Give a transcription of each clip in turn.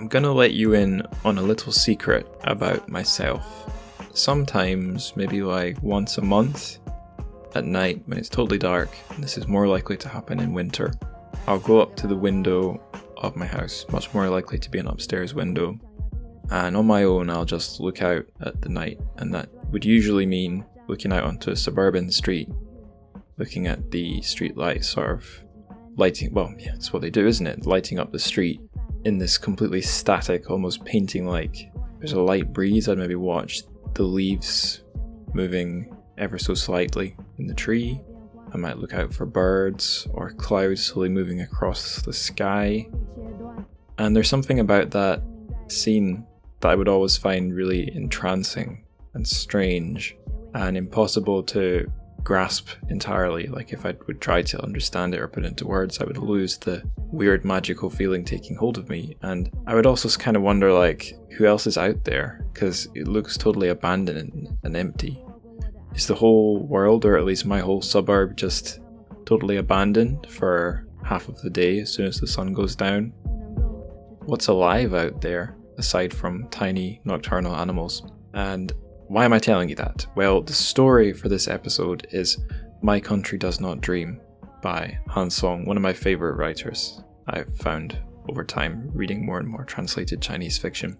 I'm gonna let you in on a little secret about myself. Sometimes, maybe like once a month, at night when it's totally dark, and this is more likely to happen in winter, I'll go up to the window of my house, much more likely to be an upstairs window, and on my own I'll just look out at the night, and that would usually mean looking out onto a suburban street, looking at the street lights sort of lighting, well, yeah, it's what they do, isn't it? Lighting up the street in this completely static, almost painting-like. There's a light breeze, I'd maybe watch the leaves moving ever so slightly in the tree. I might look out for birds or clouds slowly moving across the sky. And there's something about that scene that I would always find really entrancing and strange and impossible to grasp entirely. Like if I would try to understand it or put it into words, I would lose the weird magical feeling taking hold of me. And I would also kind of wonder, like, who else is out there? Because it looks totally abandoned and empty. Is the whole world, or at least my whole suburb, just totally abandoned for half of the day as soon as the sun goes down? What's alive out there aside from tiny nocturnal animals? And why am I telling you that? Well, the story for this episode is My Country Does Not Dream by Han Song, one of my favourite writers I've found over time reading more and more translated Chinese fiction.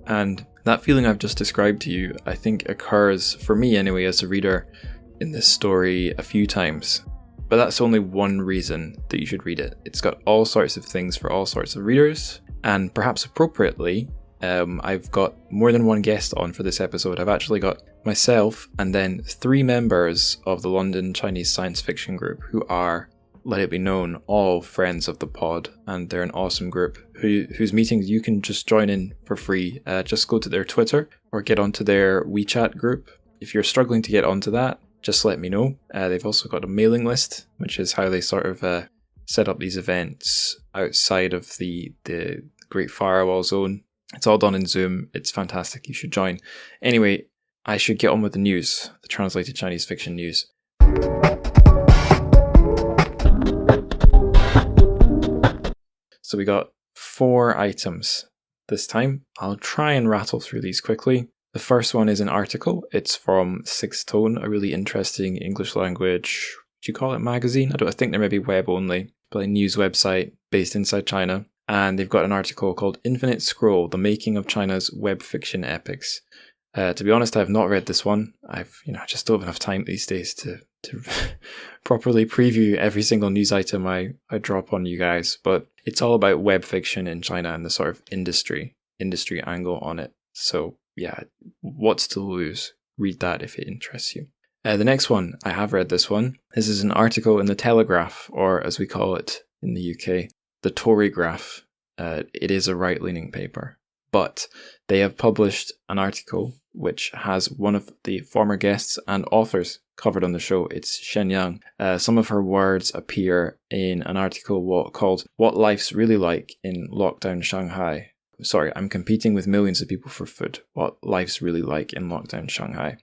And that feeling I've just described to you, I think occurs, for me anyway, as a reader in this story a few times. But that's only one reason that you should read it. It's got all sorts of things for all sorts of readers, and perhaps appropriately, I've got more than one guest on for this episode. I've actually got myself and then 3 members of the London Chinese science fiction group who are, let it be known, all friends of the pod, and they're an awesome group whose meetings you can just join in for free. Just go to their Twitter or get onto their WeChat group. If you're struggling to get onto that, just let me know. They've also got a mailing list, which is how they sort of set up these events outside of the Great Firewall Zone. It's all done in Zoom. It's fantastic. You should join. Anyway, I should get on with the news, the translated Chinese fiction news. So we got 4 items this time. I'll try and rattle through these quickly. The first one is an article. It's from Sixth Tone, a really interesting English language, would you call it magazine? I think they're maybe web only, but a news website based inside China. And they've got an article called Infinite Scroll, The Making of China's Web Fiction Epics. To be honest, I have not read this one. I just don't have enough time these days to properly preview every single news item I drop on you guys. But it's all about web fiction in China and the sort of industry angle on it. So yeah, what's to lose? Read that if it interests you. The next one, I have read this one. This is an article in the Telegraph, or as we call it in the UK, the Torygraph. It is a right-leaning paper, but they have published an article which has one of the former guests and authors covered on the show. It's Shen Yang. Some of her words appear in an article called What Life's Really Like in Lockdown Shanghai. Sorry, I'm competing with millions of people for food. What Life's Really Like in Lockdown Shanghai.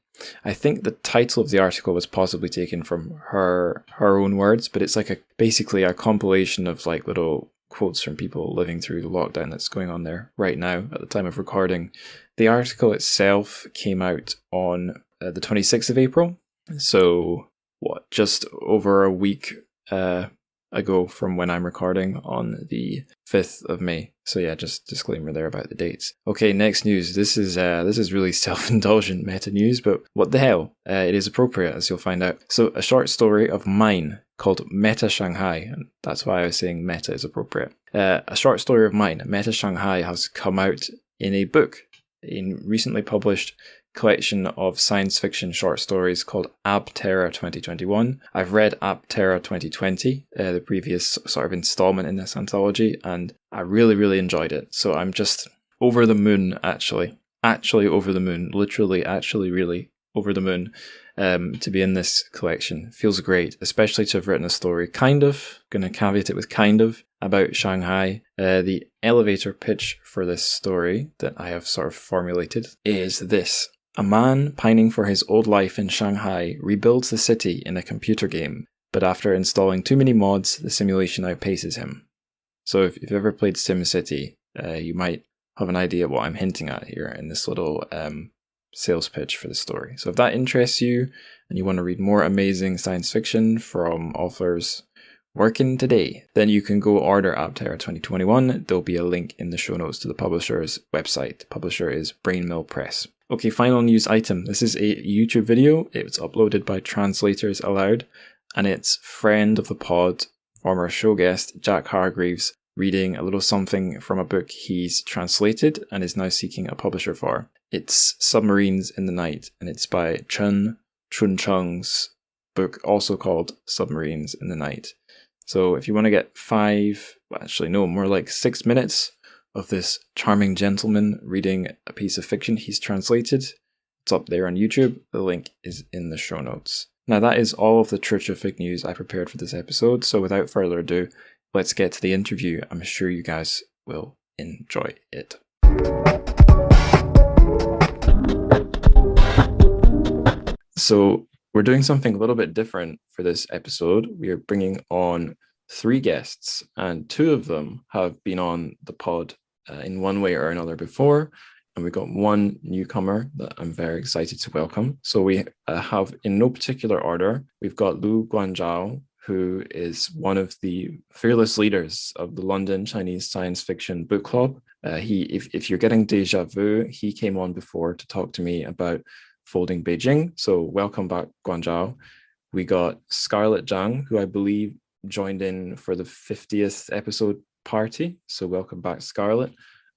I think the title of the article was possibly taken from her own words, but it's like basically a compilation of like little quotes from people living through the lockdown that's going on there right now at the time of recording. The article itself came out on the 26th of April. So just over a week ago from when I'm recording on the 5th of May. So yeah, just disclaimer there about the dates. Okay, next news. This is really self-indulgent meta news, but what the hell? It is appropriate, as you'll find out. So a short story of mine called Meta Shanghai, and that's why I was saying meta is appropriate. A short story of mine, Meta Shanghai, has come out in a book, a recently published collection of science fiction short stories called Abterra 2021. I've read Abterra 2020, the previous sort of installment in this anthology, and I really, really enjoyed it. So I'm just over the moon, actually over the moon, literally, actually, really over the moon, to be in this collection. Feels great, especially to have written a story, going to caveat it with about Shanghai. The elevator pitch for this story that I have sort of formulated is this. A man pining for his old life in Shanghai rebuilds the city in a computer game, but after installing too many mods, the simulation outpaces him. So if you've ever played SimCity, you might have an idea what I'm hinting at here in this little sales pitch for the story. So if that interests you and you want to read more amazing science fiction from authors working today, then you can go order Aptera 2021. There'll be a link in the show notes to the publisher's website. The publisher is Brainmill Press. Okay, final news item. This is a YouTube video. It was uploaded by Translators Aloud, and it's friend of the pod, former show guest Jack Hargreaves, reading a little something from a book he's translated and is now seeking a publisher for. It's Submarines in the Night, and it's by Chun Chun-chung's book, also called Submarines in the Night. So if you want to get 6 minutes of this charming gentleman reading a piece of fiction he's translated, it's up there on YouTube. The link is in the show notes. Now that is all of the Churchific news I prepared for this episode, so without further ado, let's get to the interview. I'm sure you guys will enjoy it. So we're doing something a little bit different for this episode. We are bringing on 3 guests, and 2 of them have been on the pod in one way or another before, and we've got 1 newcomer that I'm very excited to welcome. So we have, in no particular order, we've got Lu Guanzhao, who is one of the fearless leaders of the London Chinese Science Fiction Book Club. If you're getting déjà vu, he came on before to talk to me about Folding Beijing. So welcome back, Guanzhao. We got Scarlett Zhang, who I believe joined in for the 50th episode party. So welcome back, Scarlett.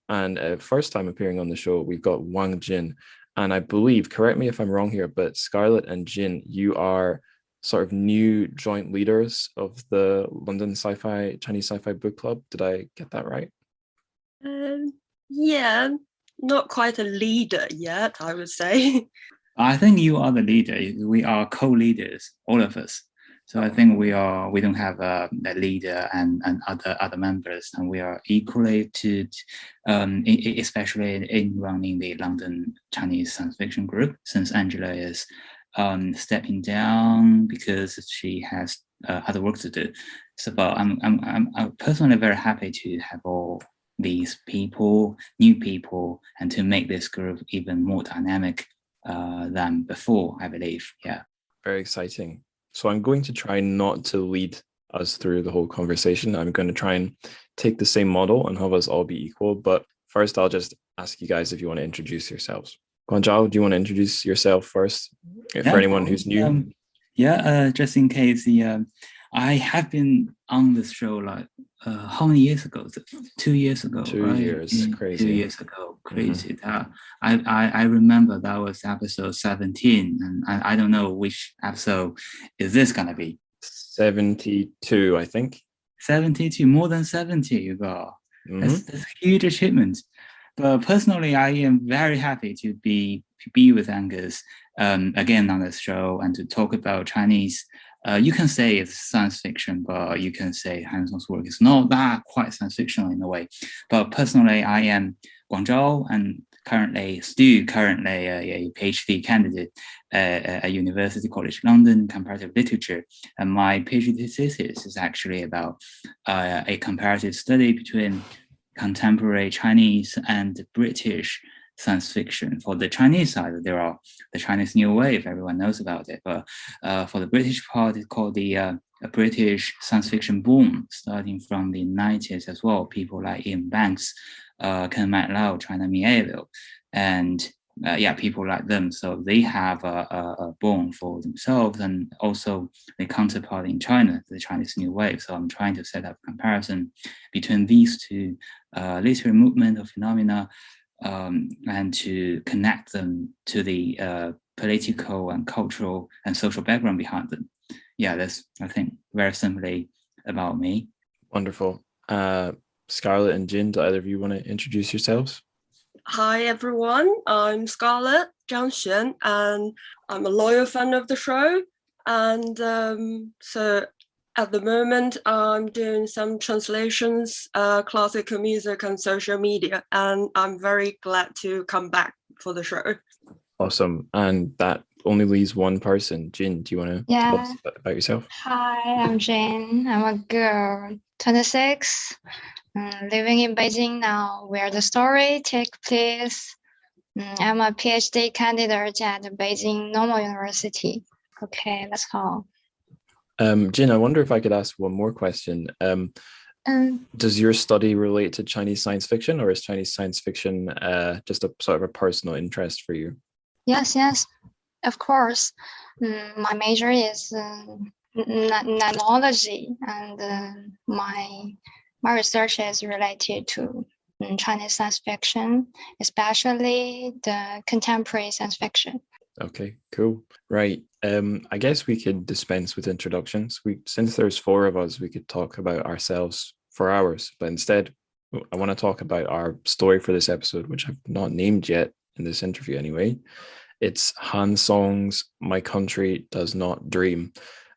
And first time appearing on the show, we've got Wang Jin. And I believe, correct me if I'm wrong here, but Scarlett and Jin, you are sort of new joint leaders of the London Chinese Sci-Fi Book Club. Did I get that right? Yeah, not quite a leader yet, I would say. I think you are the leader. We are co-leaders, all of us. So I think we don't have a leader and other members, and we are equally to, especially in running the London Chinese Science Fiction Group, since Angela is stepping down because she has other work to do. So, but I'm personally very happy to have all these people, new people, and to make this group even more dynamic than before, I believe. Yeah. Very exciting. So I'm going to try not to lead us through the whole conversation. I'm going to try and take the same model and have us all be equal. But first, I'll just ask you guys if you want to introduce yourselves. Guanzhao, do you want to introduce yourself first for anyone who's new? Just in case, I have been on this show like how many years ago? 2 years ago. 2 years, crazy. 2 years ago, crazy. Mm-hmm. I remember that was episode 17, and I don't know which episode is this gonna be. 72, I think. 72, more than 70, you got. Mm-hmm. That's a huge achievement. But personally, I am very happy to be with Angus again on this show and to talk about Chinese. You can say it's science fiction, but you can say Han Song's work is not that quite science fiction in a way. But personally, I am Guangzhou and currently a PhD candidate at University College London, comparative literature. And my PhD thesis is actually about a comparative study between contemporary Chinese and British science fiction. For the Chinese side, there are the Chinese New Wave, everyone knows about it. But for the British part, it's called the British science fiction boom, starting from the 90s as well. People like Ian Banks, Ken MacLeod, China Mieville, and people like them. So they have a boom for themselves, and also the counterpart in China, the Chinese New Wave. So I'm trying to set up a comparison between these two literary movement or phenomena, and to connect them to the political and cultural and social background behind them. Yeah, that's, I think, very simply about me. Wonderful. Scarlett and Jin, do either of you want to introduce yourselves? Hi, everyone. I'm Scarlett Zhang Xuan, and I'm a loyal fan of the show. And so at the moment, I'm doing some translations, classical music and social media, and I'm very glad to come back for the show. Awesome. And that only leaves one person. Jin, do you want to tell us about yourself? Hi, I'm Jin. I'm a girl, 26, living in Beijing now, where the story takes place. I'm a PhD candidate at Beijing Normal University. Okay, that's all. Jin, I wonder if I could ask one more question. Does your study relate to Chinese science fiction, or is Chinese science fiction just a sort of a personal interest for you? Yes, of course. My major is nanology, and my research is related to Chinese science fiction, especially the contemporary science fiction. Okay, cool. Right. I guess we could dispense with introductions. Since there's four of us, we could talk about ourselves for hours, but instead I want to talk about our story for this episode, which I've not named yet in this interview anyway. It's Han Song's My Country Does Not Dream.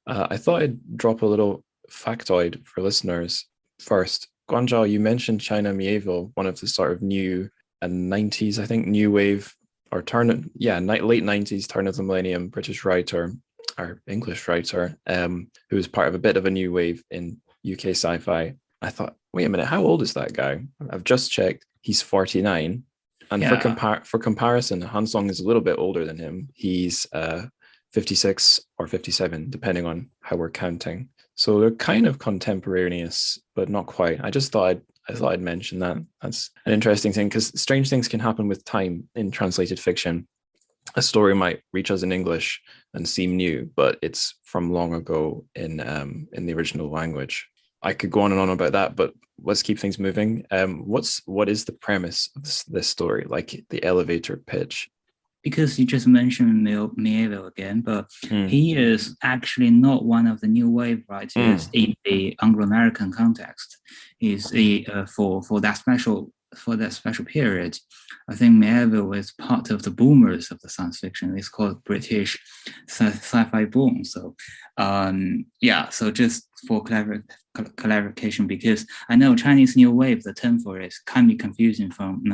I thought I'd drop a little factoid for listeners. First, Guanzhao, you mentioned China Mieville, one of the sort of new 90s, I think, new wave or late 90s, turn of the millennium British writer or English writer, who was part of a bit of a new wave in UK sci-fi. I thought, wait a minute, how old is that guy? I've just checked. He's 49. And for comparison, Han Song is a little bit older than him. He's 56 or 57, depending on how we're counting. So they're kind of contemporaneous, but not quite. I thought I'd mention that. That's an interesting thing, because strange things can happen with time in translated fiction. A story might reach us in English and seem new, but it's from long ago in the original language. I could go on and on about that, but let's keep things moving. What is the premise of this story, like the elevator pitch? Because you just mentioned Mieville again, but he is actually not one of the new wave writers in the Anglo-American context. He's for that special period. I think Mieville was part of the boomers of the science fiction. It's called British sci-fi boom. So, so just for clarification, because I know Chinese new wave, the term for it can be confusing from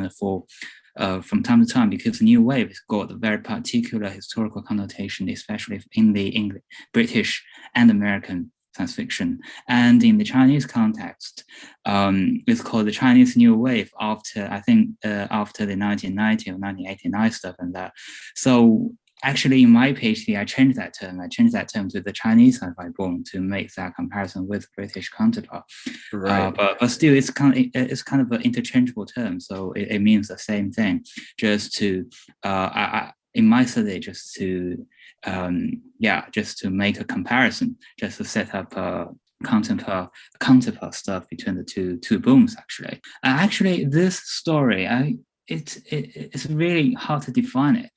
time to time, because new wave has got a very particular historical connotation, especially in the British and American science fiction. And in the Chinese context, it's called the Chinese New Wave after the 1990 or 1989 stuff and that. So actually, in my PhD, I changed that term. To the Chinese sci-fi boom to make that comparison with British counterpart. Right. But still, it's kind of an interchangeable term, so it means the same thing. Just to in my study, just to make a comparison, just to set up counterpart stuff between the two booms. Actually, this story, it's really hard to define it.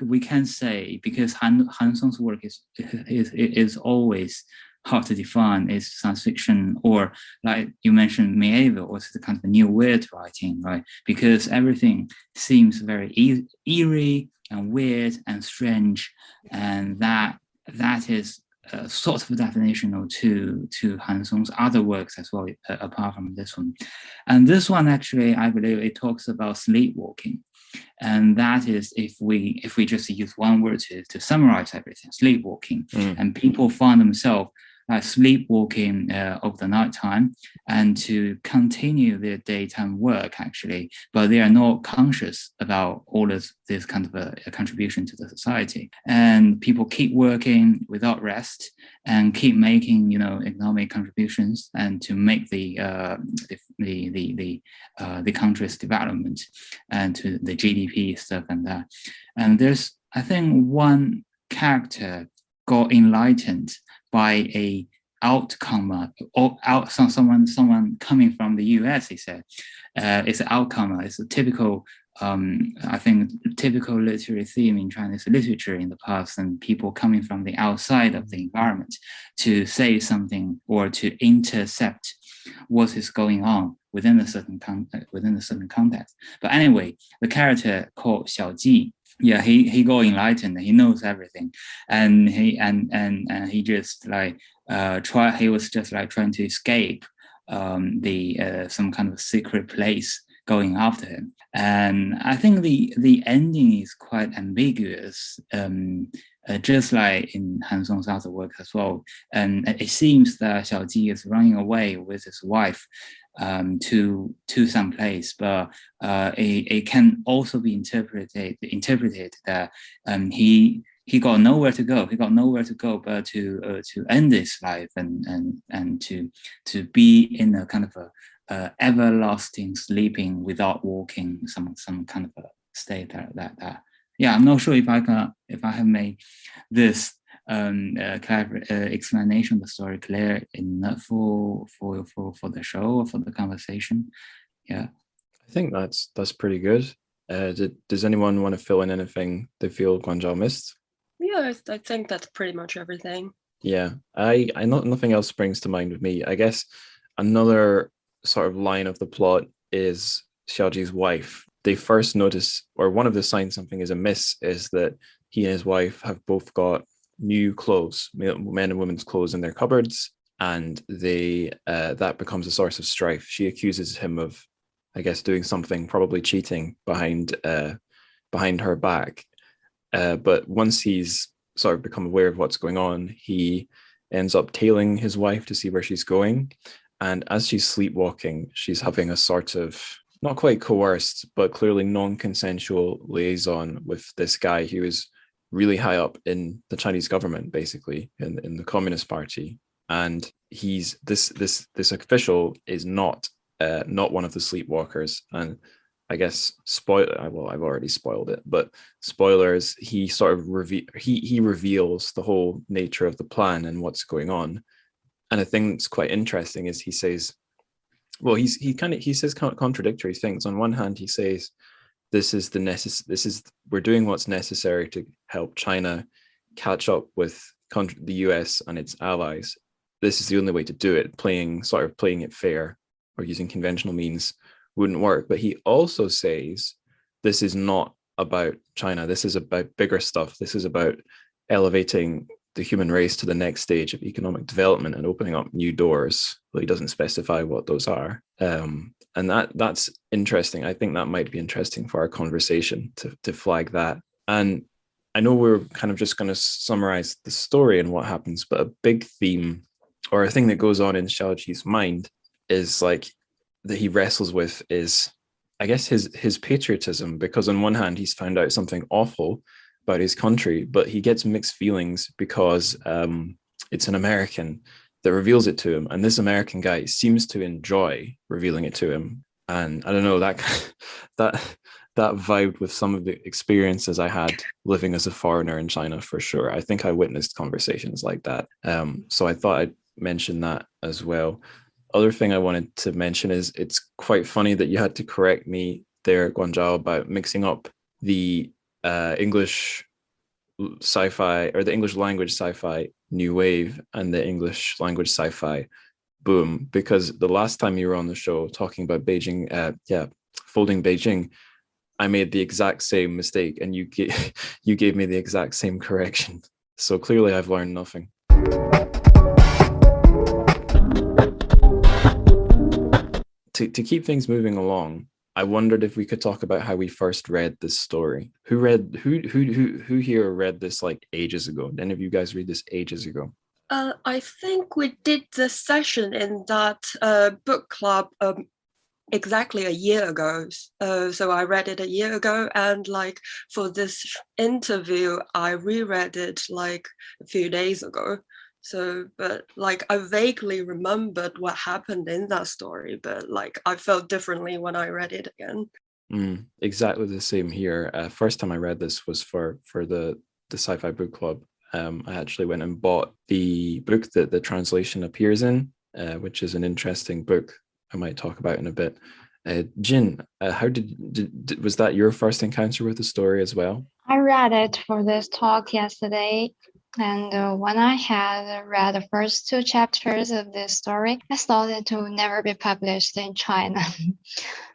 We can say, because Han Song's work is always hard to define. Is science fiction, or like you mentioned, Mieville, was the kind of new weird writing, right? Because everything seems very eerie and weird and strange, and that is sort of definitional to Han Song's other works as well, apart from this one. And this one, actually, I believe it talks about sleepwalking. And that is, if we just use one word to summarize everything, sleepwalking. And people find themselves sleepwalking over the nighttime and to continue their daytime work, actually, but they are not conscious about all of this kind of a contribution to the society. And people keep working without rest and keep making, economic contributions and to make the country's development and to the GDP stuff and that. And there's, I think, one character got enlightened by a outcomer or someone coming from the US. He said it's an outcomer. It's a typical typical literary theme in Chinese literature in the past, and people coming from the outside of the environment to say something or to intercept what is going on within a certain context. But anyway, the character called Xiao Ji, he got enlightened. He knows everything, and he just he was just trying to escape some kind of secret place going after him. And I think the ending is quite ambiguous, just like in Han Song's other work as well. And it seems that Xiao Ji is running away with his wife to some place, but it can also be interpreted that he got nowhere to go. He got nowhere to go but to end his life and to be in a kind of a everlasting sleeping without walking, some kind of a state that yeah, I'm not sure if I have made this clever explanation of the story clear enough for the show or for the conversation. Yeah, I think that's pretty good. Does anyone want to fill in anything they feel Guanzhao missed? Yeah, I think that's pretty much everything. Yeah, I not nothing else springs to mind with me. I guess another sort of line of the plot is Xiaoji's wife. They first notice, or one of the signs something is amiss is that he and his wife have both got new clothes, men and women's clothes in their cupboards, and they that becomes a source of strife. She accuses him of, I guess, doing something, probably cheating behind her back. But once he's sort of become aware of what's going on, he ends up tailing his wife to see where she's going. And as she's sleepwalking, she's having a sort of not quite coerced, but clearly non-consensual liaison with this guy who is really high up in the Chinese government, basically in the Communist Party. And he's this official is not one of the sleepwalkers. And I guess well, I've already spoiled it, but spoilers, he sort of he reveals the whole nature of the plan and what's going on. And a thing that's quite interesting is he says, well, he says contradictory things. On one hand, he says we're doing what's necessary to help China catch up with the US and its allies. This is the only way to do it. Playing it fair or using conventional means wouldn't work. But he also says this is not about China. This is about bigger stuff. This is about elevating the human race to the next stage of economic development and opening up new doors. But he doesn't specify what those are. And that's interesting. I think that might be interesting for our conversation to flag that. And I know we're kind of just going to summarize the story and what happens, but a big theme or a thing that goes on in Xiaoji's mind is like that he wrestles with is, I guess, his patriotism, because on one hand he's found out something awful about his country, but he gets mixed feelings because it's an American that reveals it to him, and this American guy seems to enjoy revealing it to him. And I don't know, that vibed with some of the experiences I had living as a foreigner in China, for sure. I think I witnessed conversations like that. So I thought I'd mention that as well. Other thing I wanted to mention is it's quite funny that you had to correct me there, Guanzhao, about mixing up the English sci-fi or the English language sci-fi new wave and the English language sci-fi boom, because the last time you were on the show talking about Beijing, folding Beijing, I made the exact same mistake and you gave me the exact same correction. So clearly I've learned nothing. To keep things moving along, I wondered if we could talk about how we first read this story. Who here read this like ages ago? Did any of you guys read this ages ago? I think we did the session in that book club exactly a year ago. So I read it a year ago, and like for this interview, I reread it like a few days ago. So, but like I vaguely remembered what happened in that story, but like I felt differently when I read it again. Exactly the same here. First time I read this was for the Sci-Fi Book Club. I actually went and bought the book that the translation appears in, which is an interesting book I might talk about in a bit. Jin, how was that your first encounter with the story as well? I read it for this talk yesterday, and when I had read the first 2 chapters of this story, I thought it would never be published in China.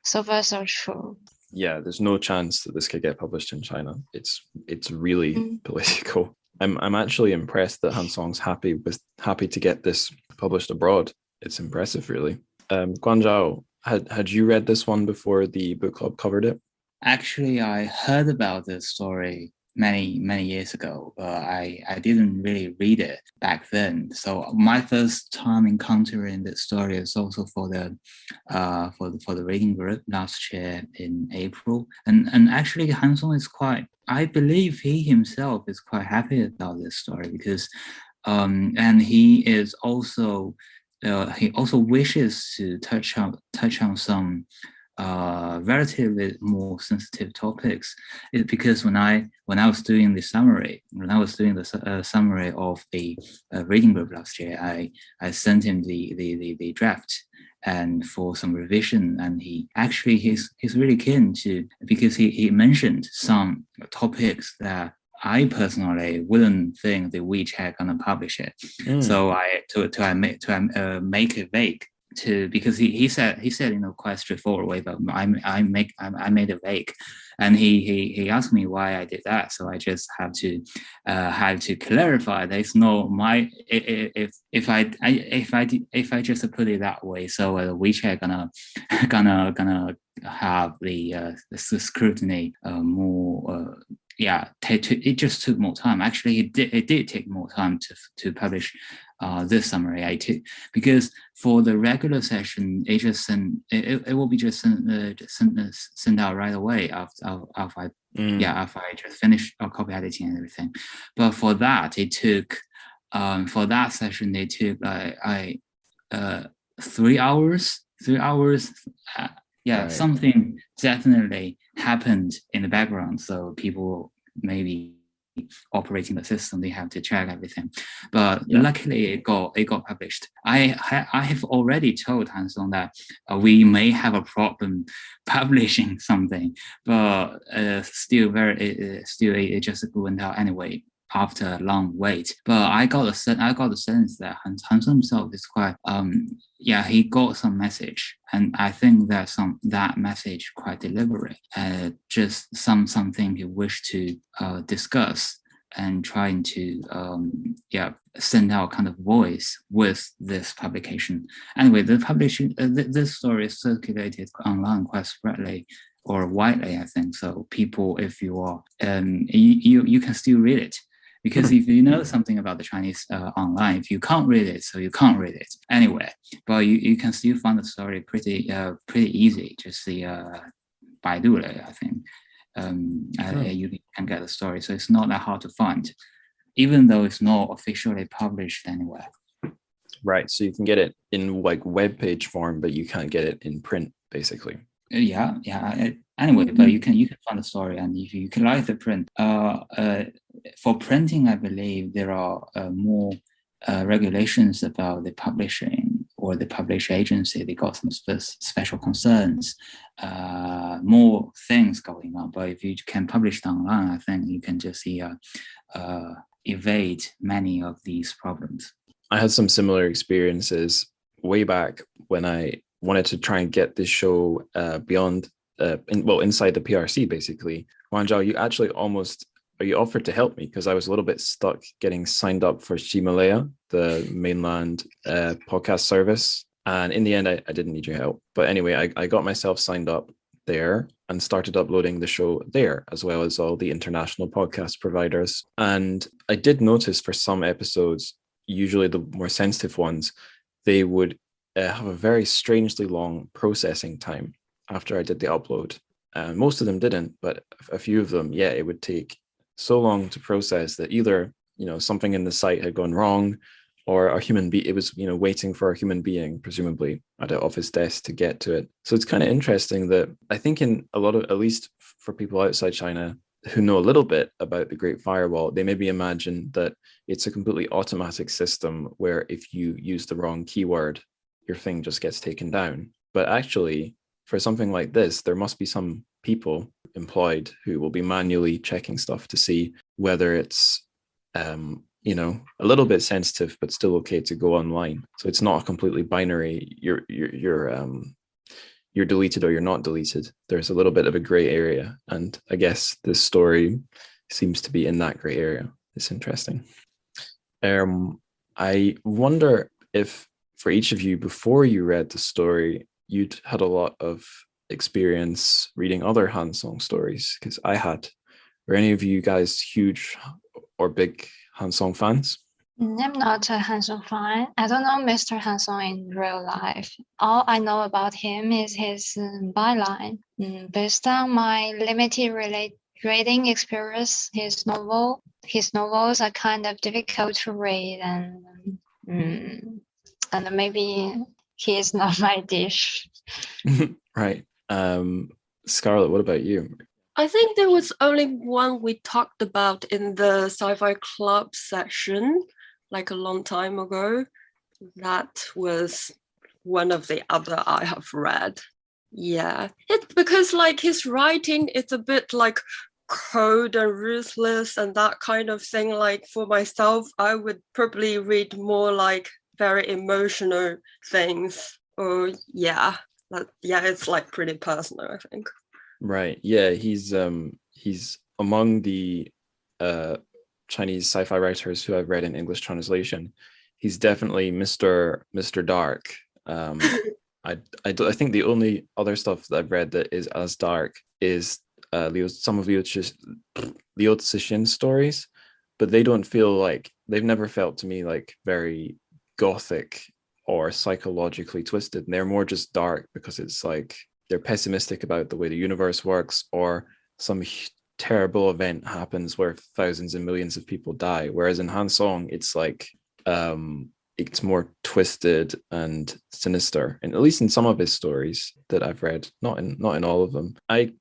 So far, so true. Yeah, there's no chance that this could get published in China. It's really political. I'm actually impressed that Hansong's happy to get this published abroad. It's impressive, really. Guanzhao, had you read this one before the book club covered it? Actually, I heard about this story many years ago. I didn't really read it back then. So my first time encountering the story is also for the reading group last year in April. And actually Han Song is quite, I believe he himself is quite happy about this story because and he is also he also wishes to touch on some relatively more sensitive topics. Because when I was doing the summary, summary of the reading group last year, I sent him the draft and for some revision, and he's really keen to, because he mentioned some topics that I personally wouldn't think the WeChat gonna publish it. So I make it vague because he said in a quite straightforward way, but I made it vague, and he asked me why I did that. So I just have to clarify that it's not my, if I just put it that way. So WeChat gonna have the scrutiny more. It just took more time. Actually, it did take more time to publish this summary. Because for the regular session, it will be just sent out right away after I just finished copy editing and everything. But for that, it took for that session it took 3 hours. 3 hours. Right. Something definitely happened in the background. So people maybe operating the system, they have to check everything. But luckily, it got published. I have already told Han Song that we may have a problem publishing something, but still it just went out anyway after a long wait. But I got the sense that Han Song himself is quite he got some message, and I think that message quite deliberate. Just something he wished to discuss and trying to send out kind of voice with this publication. Anyway, the publishing this story is circulated online quite spreadly or widely, I think. So people, if you are you can still read it. Because if you know something about the Chinese online, if you can't read it, so you can't read it anyway. But you can still find the story pretty easy. Just the Baidu, I think. You can get the story, so it's not that hard to find, even though it's not officially published anywhere. Right. So you can get it in like web page form, but you can't get it in print, basically. Anyway, but you can find the story, and if you can like the print, for printing, I believe there are more regulations about the publishing or the publish agency. They got some special concerns, more things going on. But if you can publish it online, I think you can just evade many of these problems. I had some similar experiences way back when I wanted to try and get this show beyond, inside the PRC, basically. Wang Zhao, you offered to help me because I was a little bit stuck getting signed up for Himalaya, the mainland podcast service. And in the end, I didn't need your help. But anyway, I got myself signed up there and started uploading the show there, as well as all the international podcast providers. And I did notice for some episodes, usually the more sensitive ones, they would have a very strangely long processing time after I did the upload. Most of them didn't, but a few of them, it would take so long to process that either, something in the site had gone wrong, or a human being, it was, waiting for a human being, presumably at an office desk to get to it. So it's kind of interesting that I think in a lot of, at least for people outside China who know a little bit about the Great Firewall, they maybe imagine that it's a completely automatic system where if you use the wrong keyword, your thing just gets taken down. But actually, for something like this, there must be some people employed who will be manually checking stuff to see whether it's, a little bit sensitive, but still okay to go online. So it's not a completely binary. You're deleted or you're not deleted. There's a little bit of a gray area, and I guess this story seems to be in that gray area. It's interesting. I wonder if for each of you, before you read the story, you'd had a lot of experience reading other Han Song stories, because I had. Are any of you guys huge or big Han Song fans? I'm not a Hanson fan. I don't know Mr. Hanson in real life. All I know about him is his byline. Based on my limited reading experience, his novels are kind of difficult to read, and maybe he is not my dish. Right. Scarlett, what about you? I think there was only one we talked about in the Sci-Fi Club session, like a long time ago. That was one of the other I have read. Yeah, it's because like his writing, it's a bit like cold and ruthless and that kind of thing. Like for myself, I would probably read more like very emotional things. Or yeah, it's like pretty personal, I think. Right. Yeah, he's among the Chinese sci-fi writers who I've read in English translation. He's definitely Mr. Dark. I think the only other stuff that I've read that is as dark is some of Liu Cixin's stories, but they don't feel like, they've never felt to me like very gothic or psychologically twisted. And they're more just dark because it's like they're pessimistic about the way the universe works, or some terrible event happens where thousands and millions of people die. Whereas in Han Song, it's like it's more twisted and sinister, and at least in some of his stories that I've read, not in all of them. I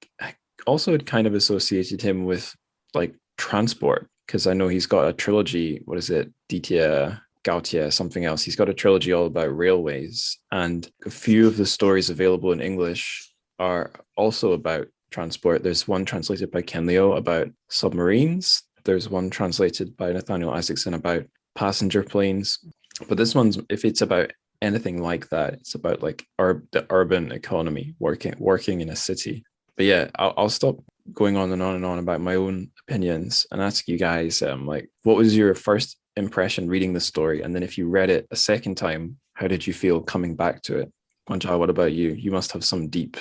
also had kind of associated him with like transport, because I know he's got a trilogy. What is it? Diào'er, Gaotier, something else. He's got a trilogy all about railways, and a few of the stories available in English are also about transport. There's one translated by Ken Liu about submarines. There's one translated by Nathaniel Isaacson about passenger planes. But this one's, if it's about anything like that, it's about like the urban economy, working in a city. But yeah, I'll stop going on and on and on about my own opinions and ask you guys, like, what was your first impression reading the story? And then if you read it a second time, how did you feel coming back to it? Guanjia, what about you? You must have some deep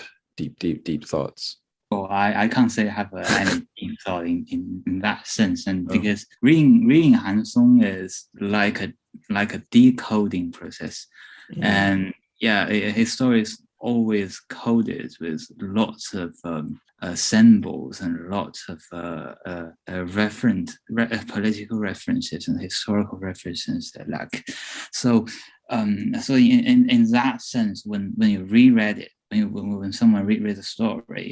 thoughts. Well, I can't say I have any deep thought in that sense, and because reading Han Song is like a decoding process, and yeah, his story is always coded with lots of symbols and lots of political references and historical references that like so in that sense, when you reread it, when someone reread the story,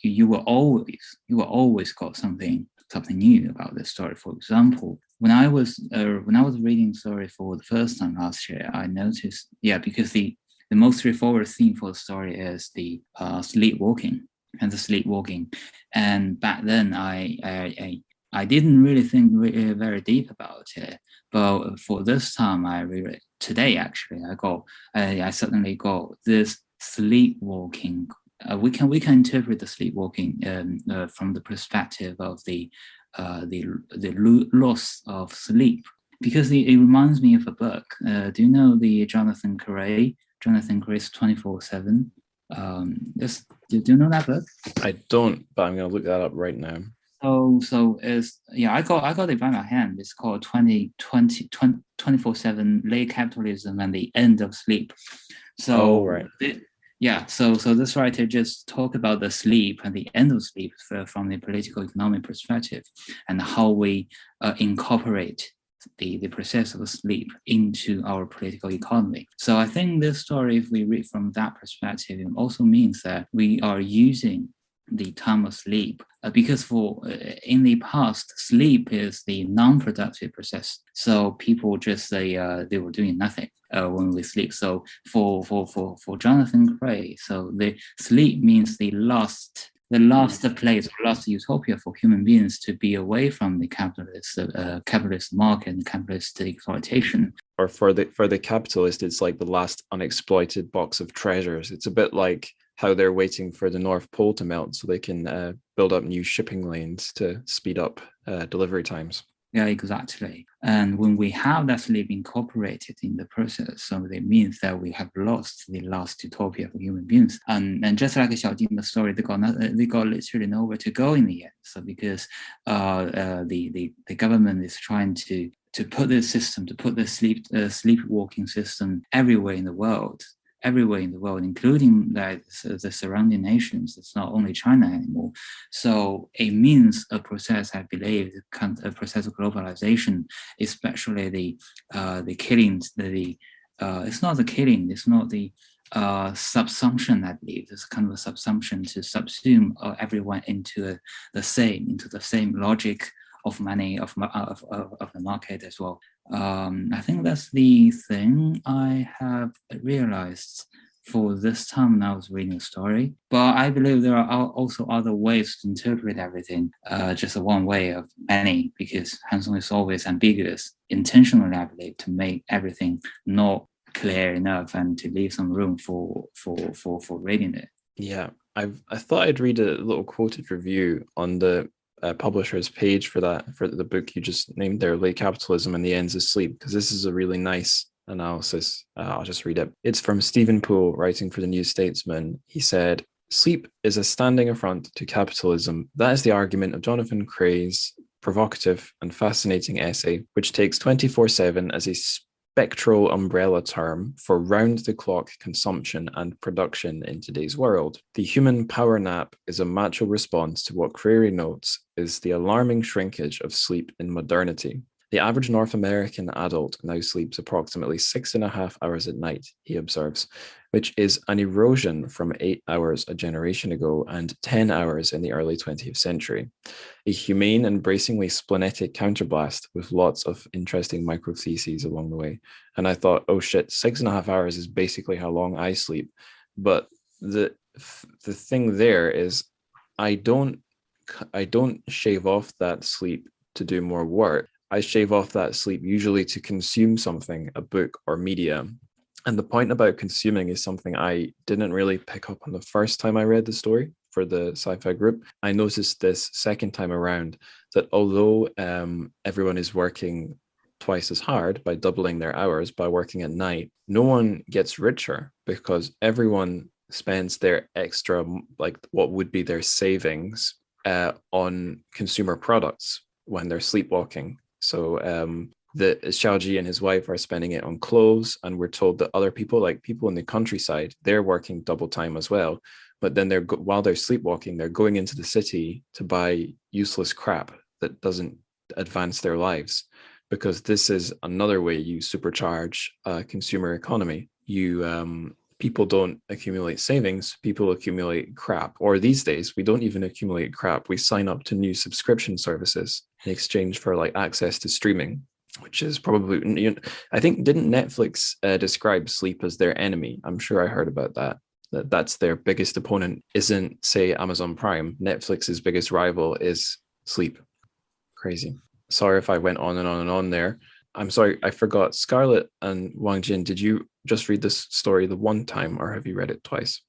you will always got something new about the story. For example, when I was reading the story for the first time last year, I noticed, because the most straightforward theme for the story is the sleepwalking. And back then I didn't really think very deep about it. But for this time, I read it today. Actually, I suddenly got this sleepwalking. We can interpret the sleepwalking from the perspective of the loss of sleep, because it reminds me of a book. Do you know the Jonathan Cray's 24/7? Do you know that book? I don't, but I'm going to look that up right now. So I got it by my hand. It's called 24/7 Late Capitalism and the End of Sleep. So right. So this writer just talk about the sleep and the end of sleep from the political economic perspective, and how we incorporate the process of sleep into our political economy. So I think this story, if we read from that perspective, it also means that we are using the time of sleep because in the past, sleep is the non-productive process. So people just say they were doing nothing when we sleep. So for Jonathan Cray, so the sleep means the last place, last utopia for human beings to be away from the capitalist market and capitalist exploitation. Or for the capitalist, it's like the last unexploited box of treasures. It's a bit like how they're waiting for the North Pole to melt so they can build up new shipping lanes to speed up delivery times. Yeah, exactly. And when we have that sleep incorporated in the process, so it means that we have lost the last utopia for human beings. And just like Xiaojing's story, they got literally nowhere to go in the end. So because the government is trying to put this system, to put the sleepwalking system everywhere in the world, including the surrounding nations. It's not only China anymore. So it means a process, I believe, a process of globalization, especially the killings, it's not the killing, it's not the subsumption, I believe. It's kind of a subsumption to subsume everyone into the same logic of money, of the market as well. I think that's the thing I have realized for this time when I was reading the story. But I believe there are also other ways to interpret everything, just one way of many, because Hansong is always ambiguous, intentionally, I believe, to make everything not clear enough and to leave some room for reading it. Yeah, I thought I'd read a little quoted review on the publisher's page for the book you just named there, Late Capitalism and the Ends of Sleep, because this is a really nice analysis. I'll just read it. It's from Stephen Poole, writing for the New Statesman. He said, "Sleep is a standing affront to capitalism. That is the argument of Jonathan Cray's provocative and fascinating essay, which takes 24/7 as a spectral umbrella term for round-the-clock consumption and production in today's world. The human power nap is a macho response to what Crary notes is the alarming shrinkage of sleep in modernity. The average North American adult now sleeps approximately 6.5 hours at night, he observes, which is an erosion from 8 hours a generation ago and 10 hours in the early 20th century. A humane and bracingly splenetic counterblast with lots of interesting microtheses along the way." And I thought, oh shit, 6.5 hours is basically how long I sleep. But the thing there is I don't shave off that sleep to do more work. I shave off that sleep usually to consume something, a book or media. And the point about consuming is something I didn't really pick up on the first time I read the story for the sci-fi group. I noticed this second time around that although everyone is working twice as hard by doubling their hours by working at night, no one gets richer because everyone spends their extra, like what would be their savings on consumer products when they're sleepwalking. So the Xiaoji and his wife are spending it on clothes, and we're told that other people, like people in the countryside, they're working double time as well. But then while they're sleepwalking, they're going into the city to buy useless crap that doesn't advance their lives, because this is another way you supercharge a consumer economy. People don't accumulate savings, people accumulate crap. Or these days, we don't even accumulate crap. We sign up to new subscription services in exchange for like access to streaming, which is probably, I think, didn't Netflix describe sleep as their enemy? I'm sure I heard about that. That's their biggest opponent isn't, say, Amazon Prime. Netflix's biggest rival is sleep. Crazy. Sorry if I went on and on and on there. I'm sorry, I forgot. Scarlett and Wang Jin, did you just read this story the one time or have you read it twice?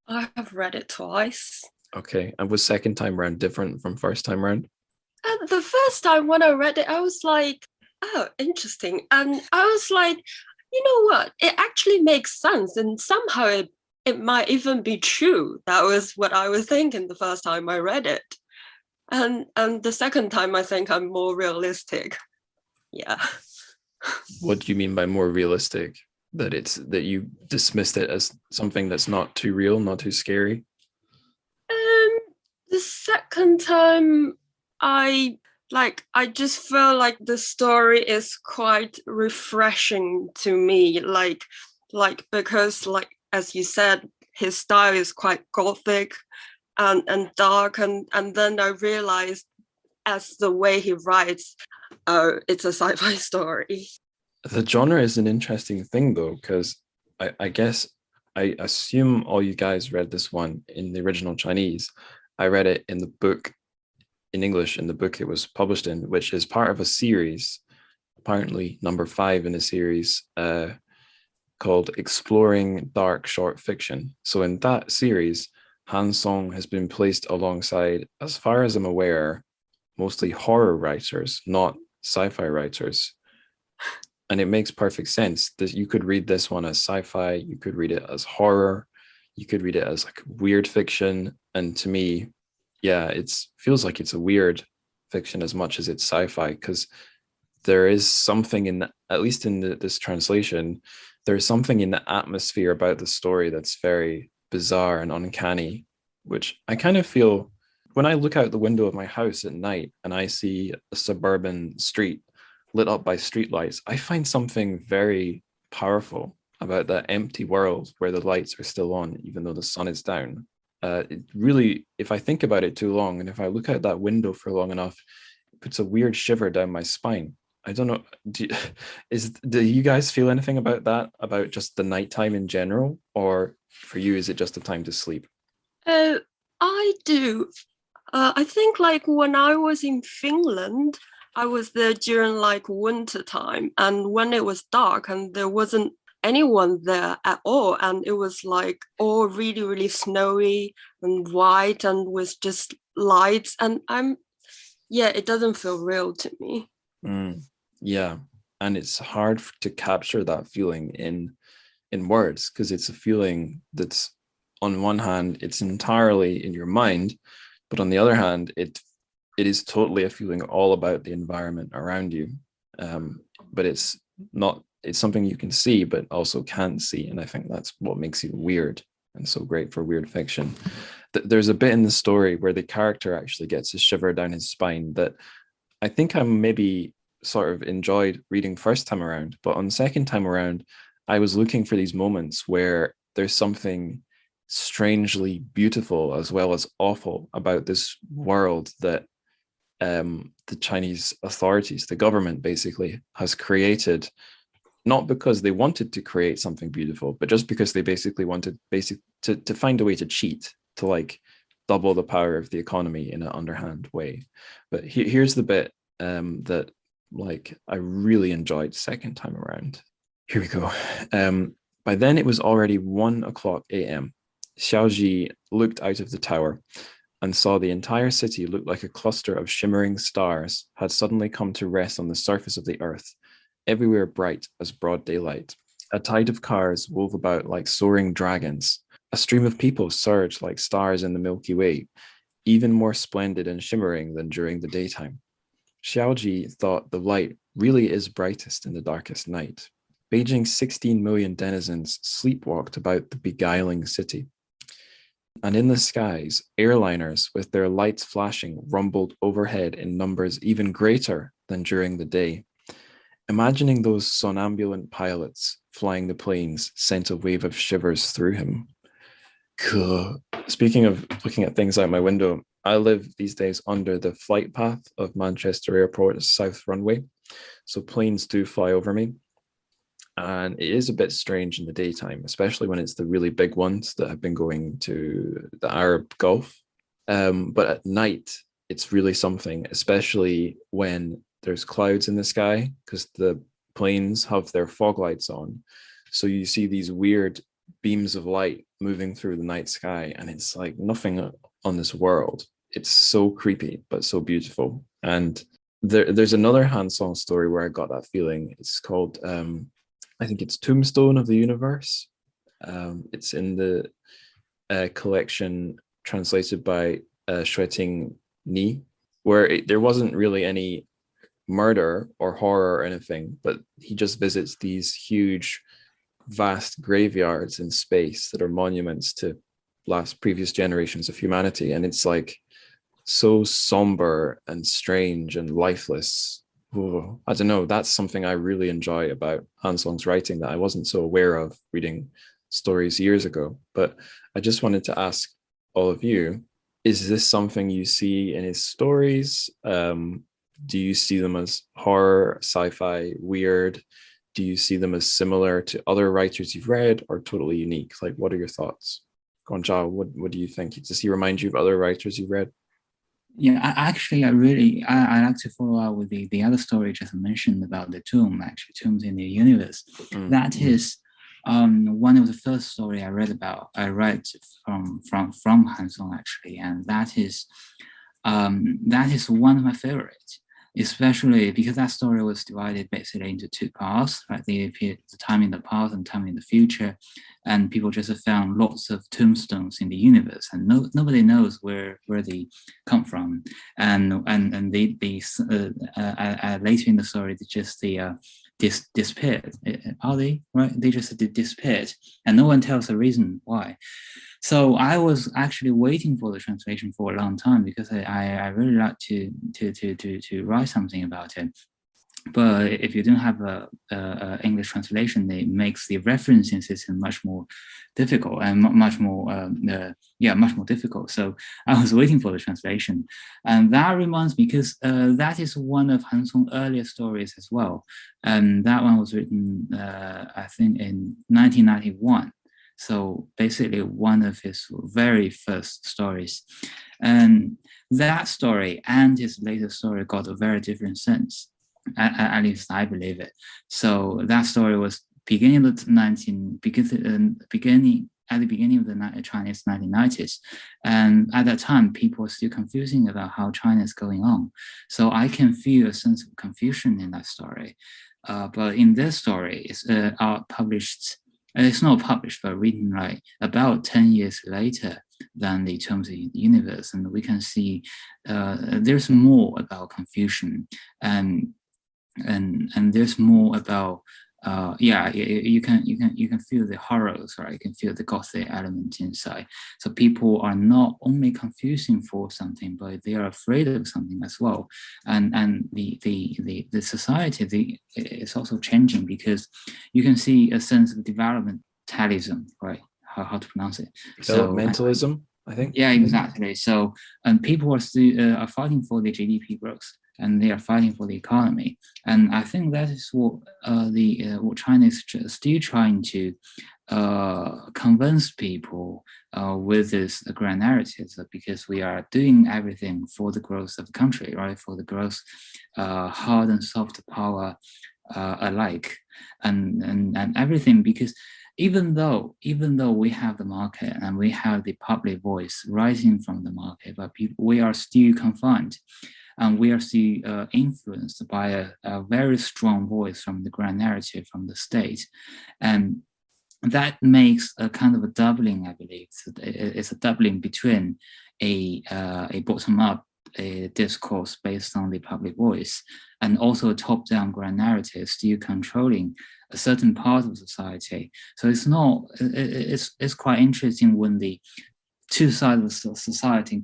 I have read it twice. Okay. And was second time round different from first time round? And the first time when I read it, I was like, oh, interesting. And I was like, you know what? It actually makes sense. And somehow it might even be true. That was what I was thinking the first time I read it. And the second time, I think I'm more realistic. Yeah. What do you mean by more realistic? That you dismissed it as something that's not too real, not too scary? The second time, I just feel like the story is quite refreshing to me, like because like as you said, his style is quite gothic and dark, and then I realized as the way he writes, oh, it's a sci-fi story. The genre is an interesting thing though, because I guess I assume all you guys read this one in the original Chinese. I read it in the book in English, in the book it was published in, which is part of a series, apparently number 5 in the series, called Exploring Dark Short Fiction. So in that series, Hansong has been placed alongside, as far as I'm aware, mostly horror writers, not sci-fi writers. And it makes perfect sense that you could read this one as sci-fi, you could read it as horror, you could read it as like weird fiction. And to me, yeah, it feels like it's a weird fiction as much as it's sci-fi, because there is something in at least in this translation, there's something in the atmosphere about the story that's very bizarre and uncanny, which I kind of feel when I look out the window of my house at night and I see a suburban street lit up by streetlights. I find something very powerful about that empty world where the lights are still on, even though the sun is down. It really, if I think about it too long, and if I look out that window for long enough, it puts a weird shiver down my spine. I don't know. Do you guys feel anything about that? About just the nighttime in general, or for you, is it just a time to sleep? I do. I think like when I was in Finland, I was there during like winter time, and when it was dark and there wasn't anyone there at all, and it was like all really, really snowy and white and with just lights, and it doesn't feel real to me. Yeah, and it's hard to capture that feeling in words, because it's a feeling that's, on one hand, it's entirely in your mind, but on the other hand, it is totally a feeling all about the environment around you. But it's something you can see, but also can't see. And I think that's what makes it weird and so great for weird fiction. There's a bit in the story where the character actually gets a shiver down his spine that I think I maybe sort of enjoyed reading first time around, but on second time around, I was looking for these moments where there's something strangely beautiful as well as awful about this world that the Chinese authorities, the government basically, has created, not because they wanted to create something beautiful, but just because they basically wanted to find a way to cheat, to like double the power of the economy in an underhand way. But here's the bit that like I really enjoyed second time around. Here we go. By then it was already 1:00 a.m. Xiaoji looked out of the tower and saw the entire city look like a cluster of shimmering stars had suddenly come to rest on the surface of the earth, everywhere bright as broad daylight. A tide of cars wove about like soaring dragons. A stream of people surged like stars in the Milky Way, even more splendid and shimmering than during the daytime. Xiaoji thought the light really is brightest in the darkest night. Beijing's 16 million denizens sleepwalked about the beguiling city. And in the skies, airliners with their lights flashing rumbled overhead in numbers even greater than during the day. Imagining those somnambulant pilots flying the planes sent a wave of shivers through him. Cool. Speaking of looking at things out my window, I live these days under the flight path of Manchester Airport's south runway. So planes do fly over me. And it is a bit strange in the daytime, especially when it's the really big ones that have been going to the Arab Gulf. But at night, it's really something, especially when there's clouds in the sky, because the planes have their fog lights on. So you see these weird beams of light moving through the night sky, and it's like nothing on this world. It's so creepy, but so beautiful. And there's another Han Song story where I got that feeling. It's called, I think it's Tombstone of the Universe. It's in the collection translated by Xueting Ni, where there wasn't really any murder or horror or anything, but he just visits these huge, vast graveyards in space that are monuments to previous generations of humanity. And it's like so somber and strange and lifeless. Ooh, I don't know. That's something I really enjoy about Han Song's writing that I wasn't so aware of reading stories years ago. But I just wanted to ask all of you, is this something you see in his stories? Do you see them as horror, sci-fi, weird? Do you see them as similar to other writers you've read or totally unique? Like, what are your thoughts? Gonzalo, what do you think? Does he remind you of other writers you've read? Yeah, I like to follow up with the other story just mentioned about the tomb, actually, tombs in the universe. That is one of the first story I read from Han Song, actually, and that is one of my favorites. especially because that story was divided basically into two parts, right? The time in the past and time in the future, and people just found lots of tombstones in the universe, and nobody knows where they come from, and they later in the story they just disappeared. Are they right? They just disappeared, and no one tells the reason why. So I was actually waiting for the translation for a long time because I really like to write something about it. But if you don't have a English translation, it makes the referencing system much more difficult and much more difficult. So I was waiting for the translation, and that reminds me because that is one of Han Song's earlier stories as well, and that one was written I think in 1991. So basically one of his very first stories. And that story and his latest story got a very different sense. At least I believe it. So that story was beginning of the beginning of the Chinese 1990s, and at that time people were still confusing about how China is going on. So I can feel a sense of confusion in that story. But in this story, it's published. It's not published, but written like about 10 years later than the terms of the universe, and we can see there's more about confusion, and there's more about you can feel the horrors, right? You can feel the gothic element inside. So people are not only confusing for something, but they are afraid of something as well. And the society is also changing because you can see a sense of developmentalism, right? How to pronounce it? Developmentalism, I think. Yeah, exactly. So and people are still are fighting for the GDP growth, and they are fighting for the economy. And I think that is what what China is still trying to convince people with this grand narrative, because we are doing everything for the growth of the country, right? For the growth, hard and soft power alike, and everything. Because even though we have the market and we have the public voice rising from the market, but we are still confined. And we are still influenced by a very strong voice from the grand narrative from the state. And that makes a kind of a doubling, I believe. It's a doubling between a bottom-up discourse based on the public voice and also a top-down grand narrative still controlling a certain part of society. So it's quite interesting when the two sides of society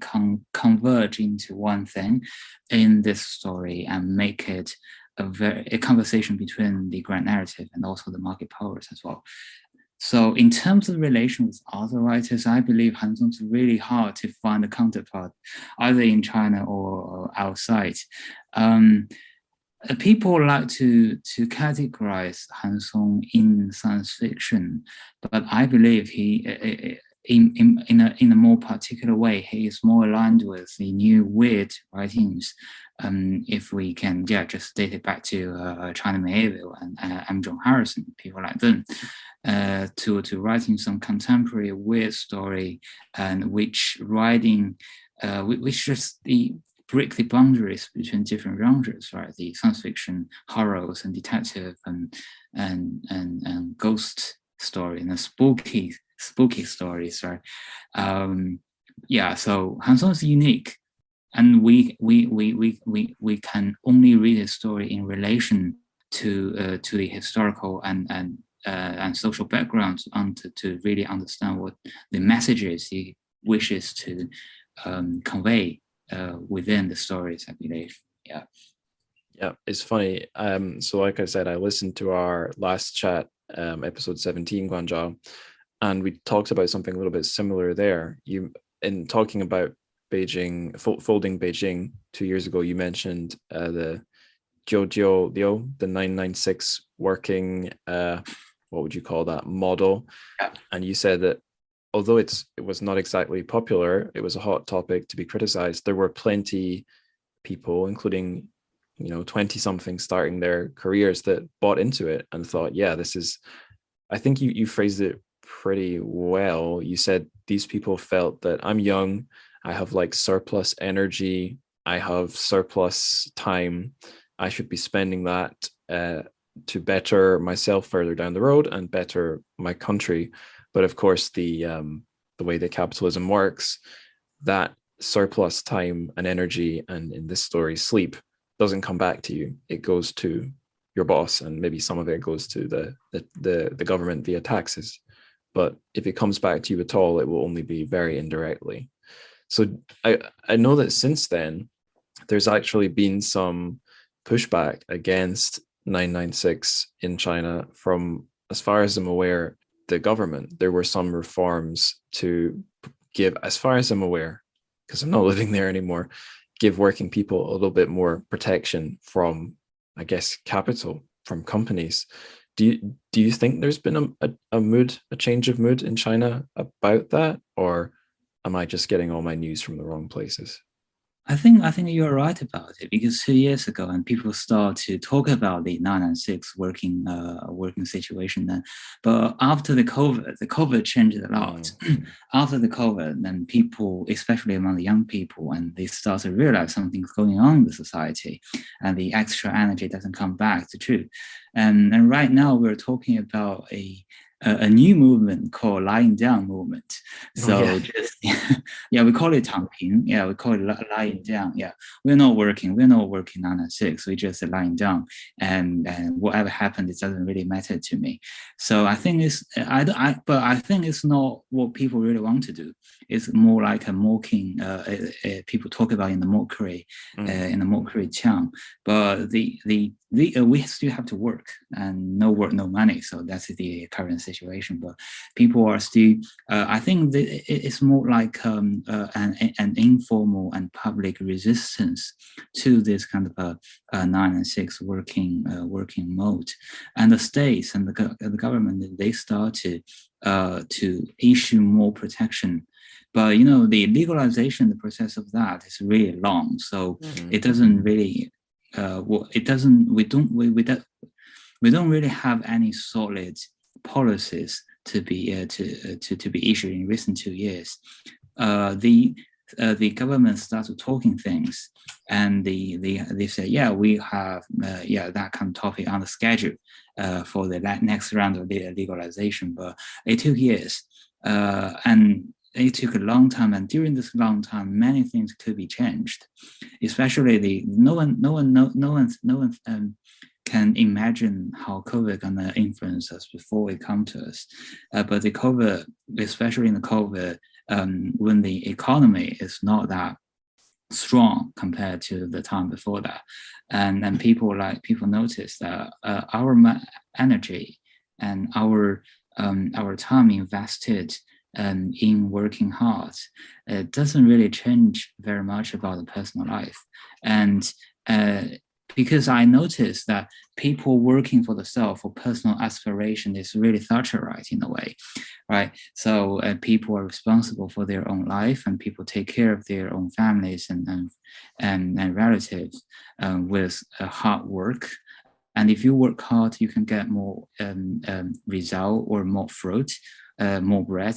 converge into one thing in this story and make it a conversation between the grand narrative and also the market powers as well. So in terms of relation with other writers, I believe Han Song's really hard to find a counterpart, either in China or outside. People like to categorize Han Song in science fiction, but I believe he in a more particular way, he is more aligned with the new weird writings. If we can, just date it back to China Medieval and M. John Harrison, people like them, to writing some contemporary weird story, and which just break the boundaries between different genres, right? The science fiction, horrors, and detective, and ghost story, and spooky stories, right? So Han Song is unique, and we can only read his story in relation to the historical and social background to really understand what the messages he wishes to convey within the stories, I believe. Yeah, it's funny. So like I said, I listened to our last chat, episode 17, Guanzhao, and we talked about something a little bit similar there. You, in talking about Beijing, folding Beijing 2 years ago, you mentioned the Jiu Liu, the 996 working, what would you call that, model? Yeah. And you said that although it was not exactly popular, it was a hot topic to be criticized. There were plenty people, including 20-somethings starting their careers, that bought into it and thought, yeah, this is, I think you phrased it pretty well. You said these people felt that I'm young, I have like surplus energy, I have surplus time. I should be spending that to better myself further down the road and better my country. But of course, the way that capitalism works, that surplus time and energy, and in this story, sleep, doesn't come back to you. It goes to your boss, and maybe some of it goes to the government via taxes. But if it comes back to you at all, it will only be very indirectly. So I know that since then, there's actually been some pushback against 996 in China from, as far as I'm aware, the government. There were some reforms to give, as far as I'm aware, because I'm not living there anymore, give working people a little bit more protection from, I guess, capital, from companies. Do you think there's been a change of mood in China about that, or am I just getting all my news from the wrong places? I think you're right about it, because 2 years ago, and people start to talk about the 996 working situation then. But after the COVID changed a lot. After the COVID, then people, especially among the young people, and they start to realize something's going on in the society, and the extra energy doesn't come back to true. And right now we're talking about a new movement called lángdāng movement. So we call it 躺平. Yeah, we call it lying down. Yeah, we're not working 996. We just lying down, and whatever happened, it doesn't really matter to me. So I think but I think it's not what people really want to do. It's more like a mocking. People talk about in the mockery, tongue. But we still have to work, and no work, no money. So that's the current situation. But people are still. I think it's more like an informal and public resistance to this kind of 996 working mode, and the states and the government, they start to issue more protection. But the legalization, the process of that is really long, so it doesn't really. We don't really have any solid policies to be issued in recent 2 years. The government started talking things, and they say, we have that kind of topic on the schedule for the next round of legalization, but it took years, and it took a long time, and during this long time, many things could be changed. Especially no one can imagine how COVID gonna influence us before it come to us. But the COVID, especially in the COVID, when the economy is not that strong compared to the time before that, and people notice that our energy and our time invested in working hard, it doesn't really change very much about the personal life. And because I noticed that people working for themselves, for personal aspiration, is really Thatcherite in a way, right? So people are responsible for their own life, and people take care of their own families and relatives with hard work. And if you work hard, you can get more result or more fruit, more bread,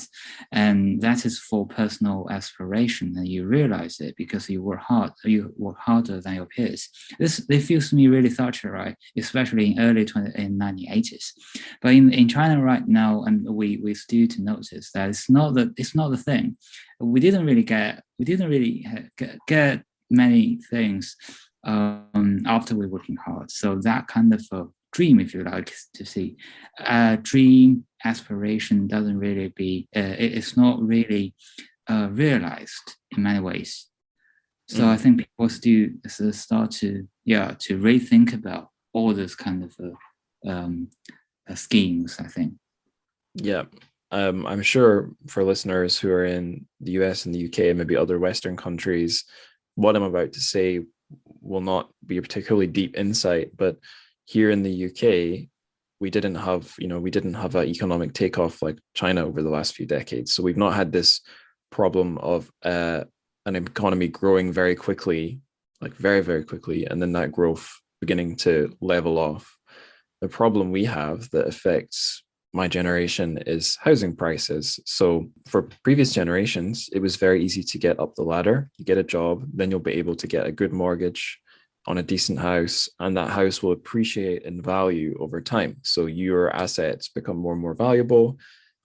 and that is for personal aspiration. And you realize it because you work harder than your peers. This feels to me really Thatcherite, especially in early 1980s. But in China right now, and we still to notice that it's not the thing. We didn't really get many things after we're working hard. So that kind of dream, if you like to see, dream aspiration doesn't really it's not really realized in many ways. So I think people still start to rethink about all this kind of schemes, I think. Yeah. I'm sure for listeners who are in the US and the UK and maybe other Western countries, what I'm about to say will not be a particularly deep insight, but here in the UK, we didn't have an economic takeoff like China over the last few decades. So we've not had this problem of an economy growing very quickly, like very, very quickly, and then that growth beginning to level off. The problem we have that affects my generation is housing prices. So for previous generations, it was very easy to get up the ladder. You get a job, then you'll be able to get a good mortgage on a decent house, and that house will appreciate in value over time. So your assets become more and more valuable.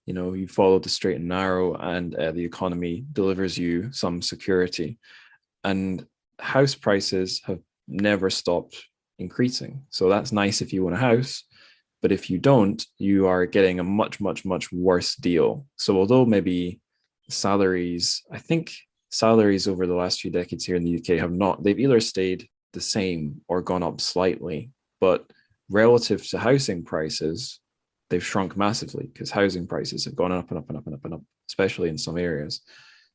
You follow the straight and narrow, and the economy delivers you some security. And house prices have never stopped increasing. So that's nice if you want a house. But if you don't, you are getting a much, much, much worse deal. So although maybe I think salaries over the last few decades here in the UK they've either stayed the same or gone up slightly. But relative to housing prices, they've shrunk massively because housing prices have gone up and up and up and up and up, especially in some areas.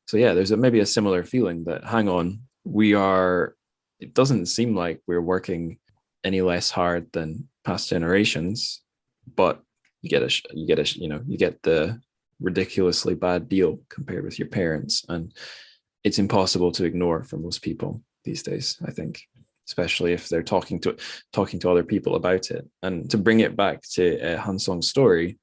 So yeah, there's maybe a similar feeling that, hang on, it doesn't seem like we're working any less hard than past generations, but you get the ridiculously bad deal compared with your parents, and it's impossible to ignore for most people these days, I think, especially if they're talking to other people about it. And to bring it back to Han Song's story,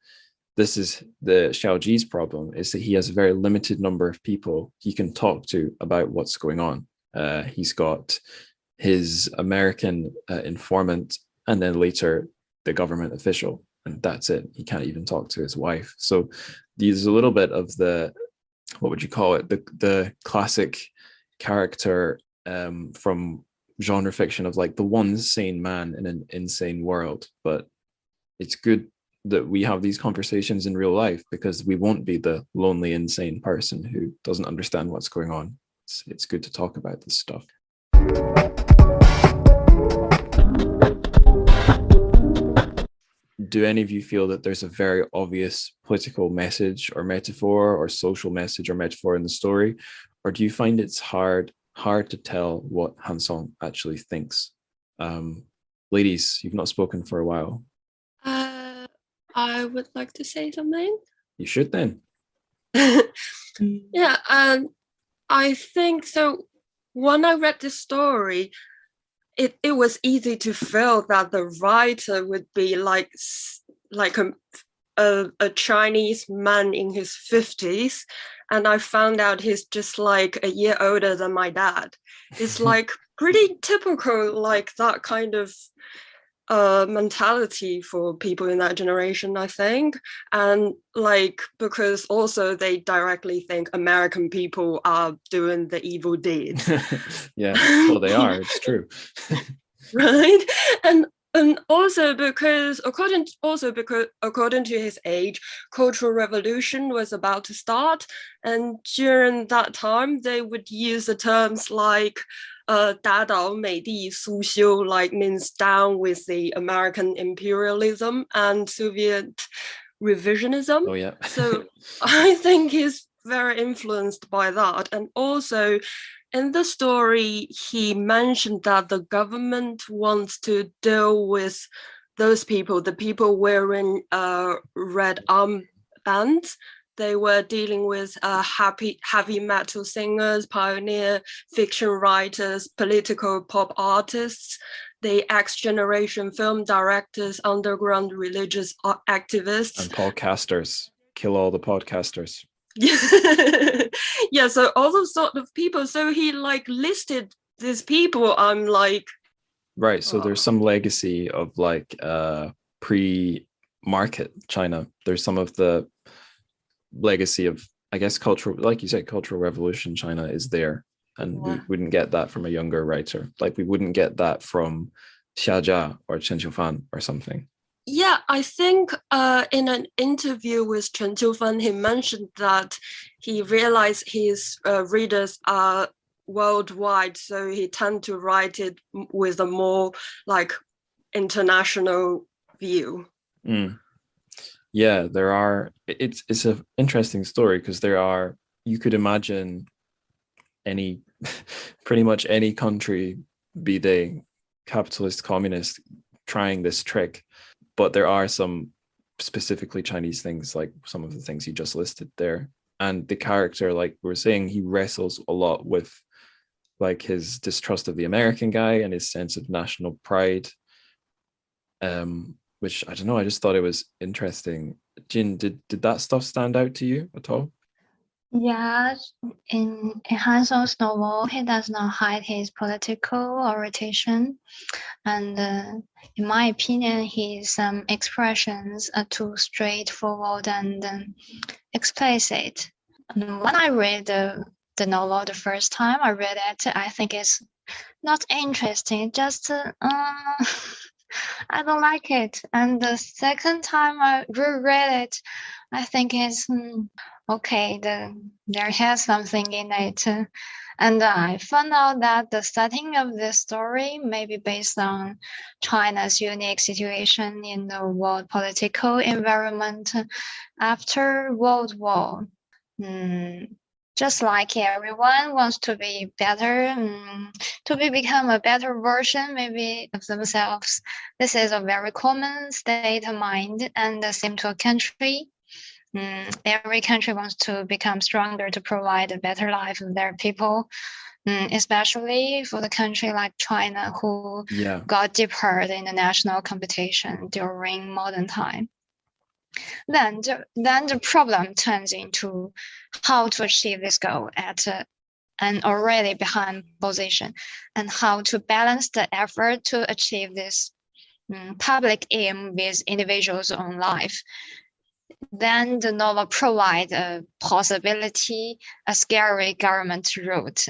this is the Xiaoji's problem, is that he has a very limited number of people he can talk to about what's going on. He's got his American informant, and then later the government official, and that's it. He can't even talk to his wife. So there's a little bit of the, what would you call it, the classic character from genre fiction of like the one sane man in an insane world. But it's good that we have these conversations in real life, because we won't be the lonely insane person who doesn't understand what's going on. It's good to talk about this stuff. Do any of you feel that there's a very obvious political message or metaphor or social message or metaphor in the story? Or do you find it's hard to tell what Han Song actually thinks? Ladies, you've not spoken for a while. I would like to say something. You should then. Yeah, I think so. When I read this story, it was easy to feel that the writer would be like a Chinese man in his 50s, and I found out he's just like a year older than my dad. It's like pretty typical, like that kind of mentality for people in that generation, I think. And like, because also they directly think American people are doing the evil deeds. Yeah, well, they are, it's true. Right? And also because according to his age, Cultural Revolution was about to start, and during that time they would use the terms like 打倒美帝苏修, like means down with the American imperialism and Soviet revisionism. Oh yeah. So I think he's very influenced by that. And also in the story, he mentioned that the government wants to deal with those people, the people wearing red armbands. They were dealing with heavy metal singers, pioneer fiction writers, political pop artists, the X-generation film directors, underground religious activists. And podcasters. Kill all the podcasters. Yeah, so all those sort of people. So he like listed these people. I'm like, right. So there's some legacy of like pre-market China. There's some of the legacy of, I guess, cultural, like you said, Cultural Revolution China is there, and we wouldn't get that from a younger writer. Like we wouldn't get that from Xia or Chen Qiufan or something. Yeah, I think in an interview with Chen Qiufan, he mentioned that he realized his readers are worldwide, so he tend to write it with a more like international view. Yeah, there are. It's an interesting story because you could imagine pretty much any country, be they capitalist, communist, trying this trick. But there are some specifically Chinese things, like some of the things you just listed there. And the character, like we were saying, he wrestles a lot with like his distrust of the American guy and his sense of national pride. which I don't know, I just thought it was interesting. Jin, did that stuff stand out to you at all? Yeah, in Han Song's novel, he does not hide his political orientation, and in my opinion, his expressions are too straightforward and explicit. And when I read the novel the first time I read it, I think it's not interesting. Just I don't like it. And the second time I reread it, I think it's okay. There has something in it. And I found out that the setting of the story may be based on China's unique situation in the world political environment after World War. Just like everyone wants to be better, become a better version maybe of themselves. This is a very common state of mind and the same to a country. Every country wants to become stronger to provide a better life for their people, especially for the country like China, who got deeper in the national competition during modern time. Then the problem turns into how to achieve this goal at an already behind position, and how to balance the effort to achieve this public aim with individuals' own life. Then the novel provides a possibility, a scary government route.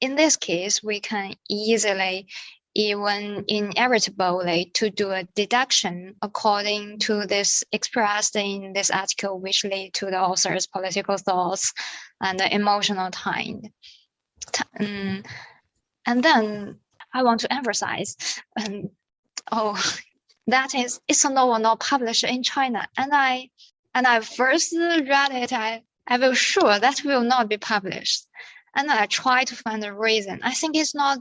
In this case, we can easily, even inevitably, to do a deduction according to this expressed in this article, which lead to the author's political thoughts and the emotional time. And then I want to emphasize, that is, it's a novel not published in China. And I first read it, I was sure that will not be published. And I try to find a reason. I think it's not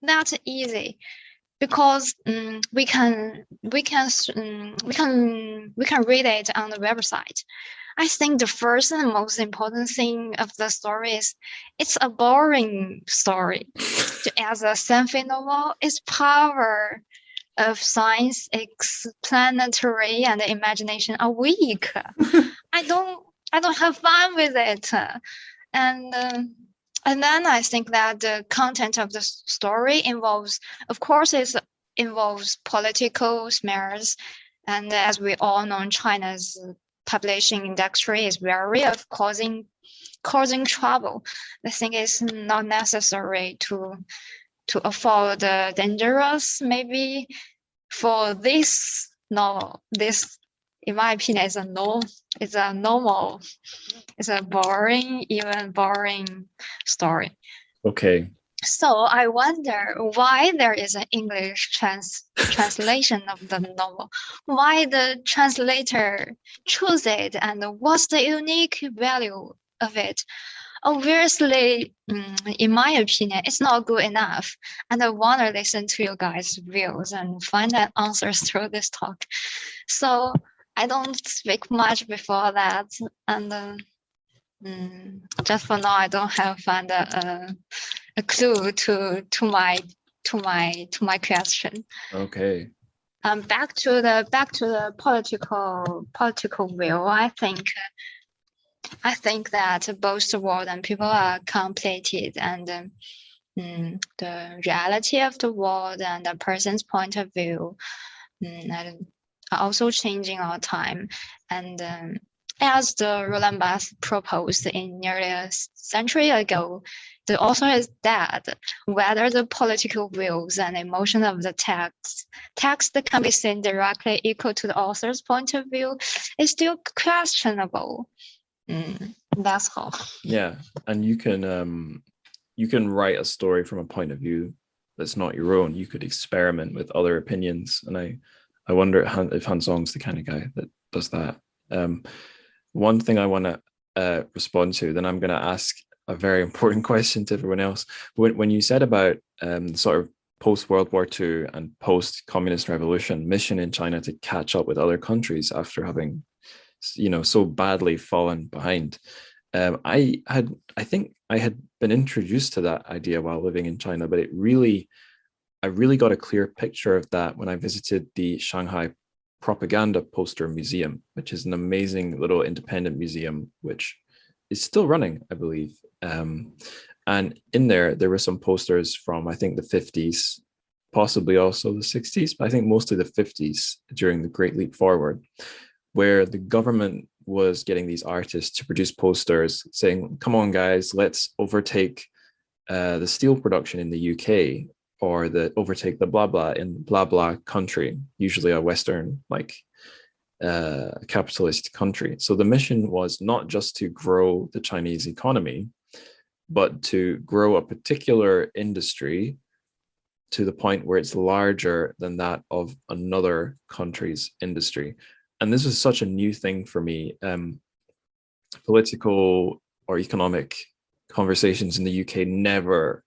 that easy, because we can read it on the website. I think the first and most important thing of the story is it's a boring story. As a sci-fi novel, its power of science, explanatory, and imagination are weak. I don't have fun with it, and then I think that the content of the story involves political smears, and as we all know, China's publishing industry is wary of causing trouble. I think it's not necessary to avoid the dangerous. Maybe for this novel, this, in my opinion, is a boring, even boring story. Okay. So I wonder why there is an English translation of the novel. Why the translator chose it, and what's the unique value of it? Obviously, in my opinion, it's not good enough. And I want to listen to you guys' views and find the answers through this talk. So I don't speak much before that. And just for now, I don't have found a clue to my question. Okay. Back to the political view. I think that both the world and people are completed, and the reality of the world and the person's point of view are also changing all the time. And as the Roland Barthes proposed in nearly a century ago, the author is dead. Whether the political views and emotion of the text that can be seen directly equal to the author's point of view is still questionable. That's all. Yeah, and you can write a story from a point of view that's not your own. You could experiment with other opinions, and I wonder if Han Song's the kind of guy that does that. One thing I want to respond to, then I'm going to ask a very important question to everyone else. When you said about sort of post-World War II and post-communist revolution mission in China to catch up with other countries after having so badly fallen behind, I think I had been introduced to that idea while living in China, but I really got a clear picture of that when I visited the Shanghai propaganda poster museum, which is an amazing little independent museum, which is still running, I believe. And in there were some posters from, I think, the 50s, possibly also the 60s, but I think mostly the 50s during the Great Leap Forward, where the government was getting these artists to produce posters saying, come on, guys, let's overtake the steel production in the UK, or overtake the blah blah in blah blah country, usually a Western, like capitalist country. So the mission was not just to grow the Chinese economy, but to grow a particular industry to the point where it's larger than that of another country's industry. And this was such a new thing for me. Political or economic conversations in the UK never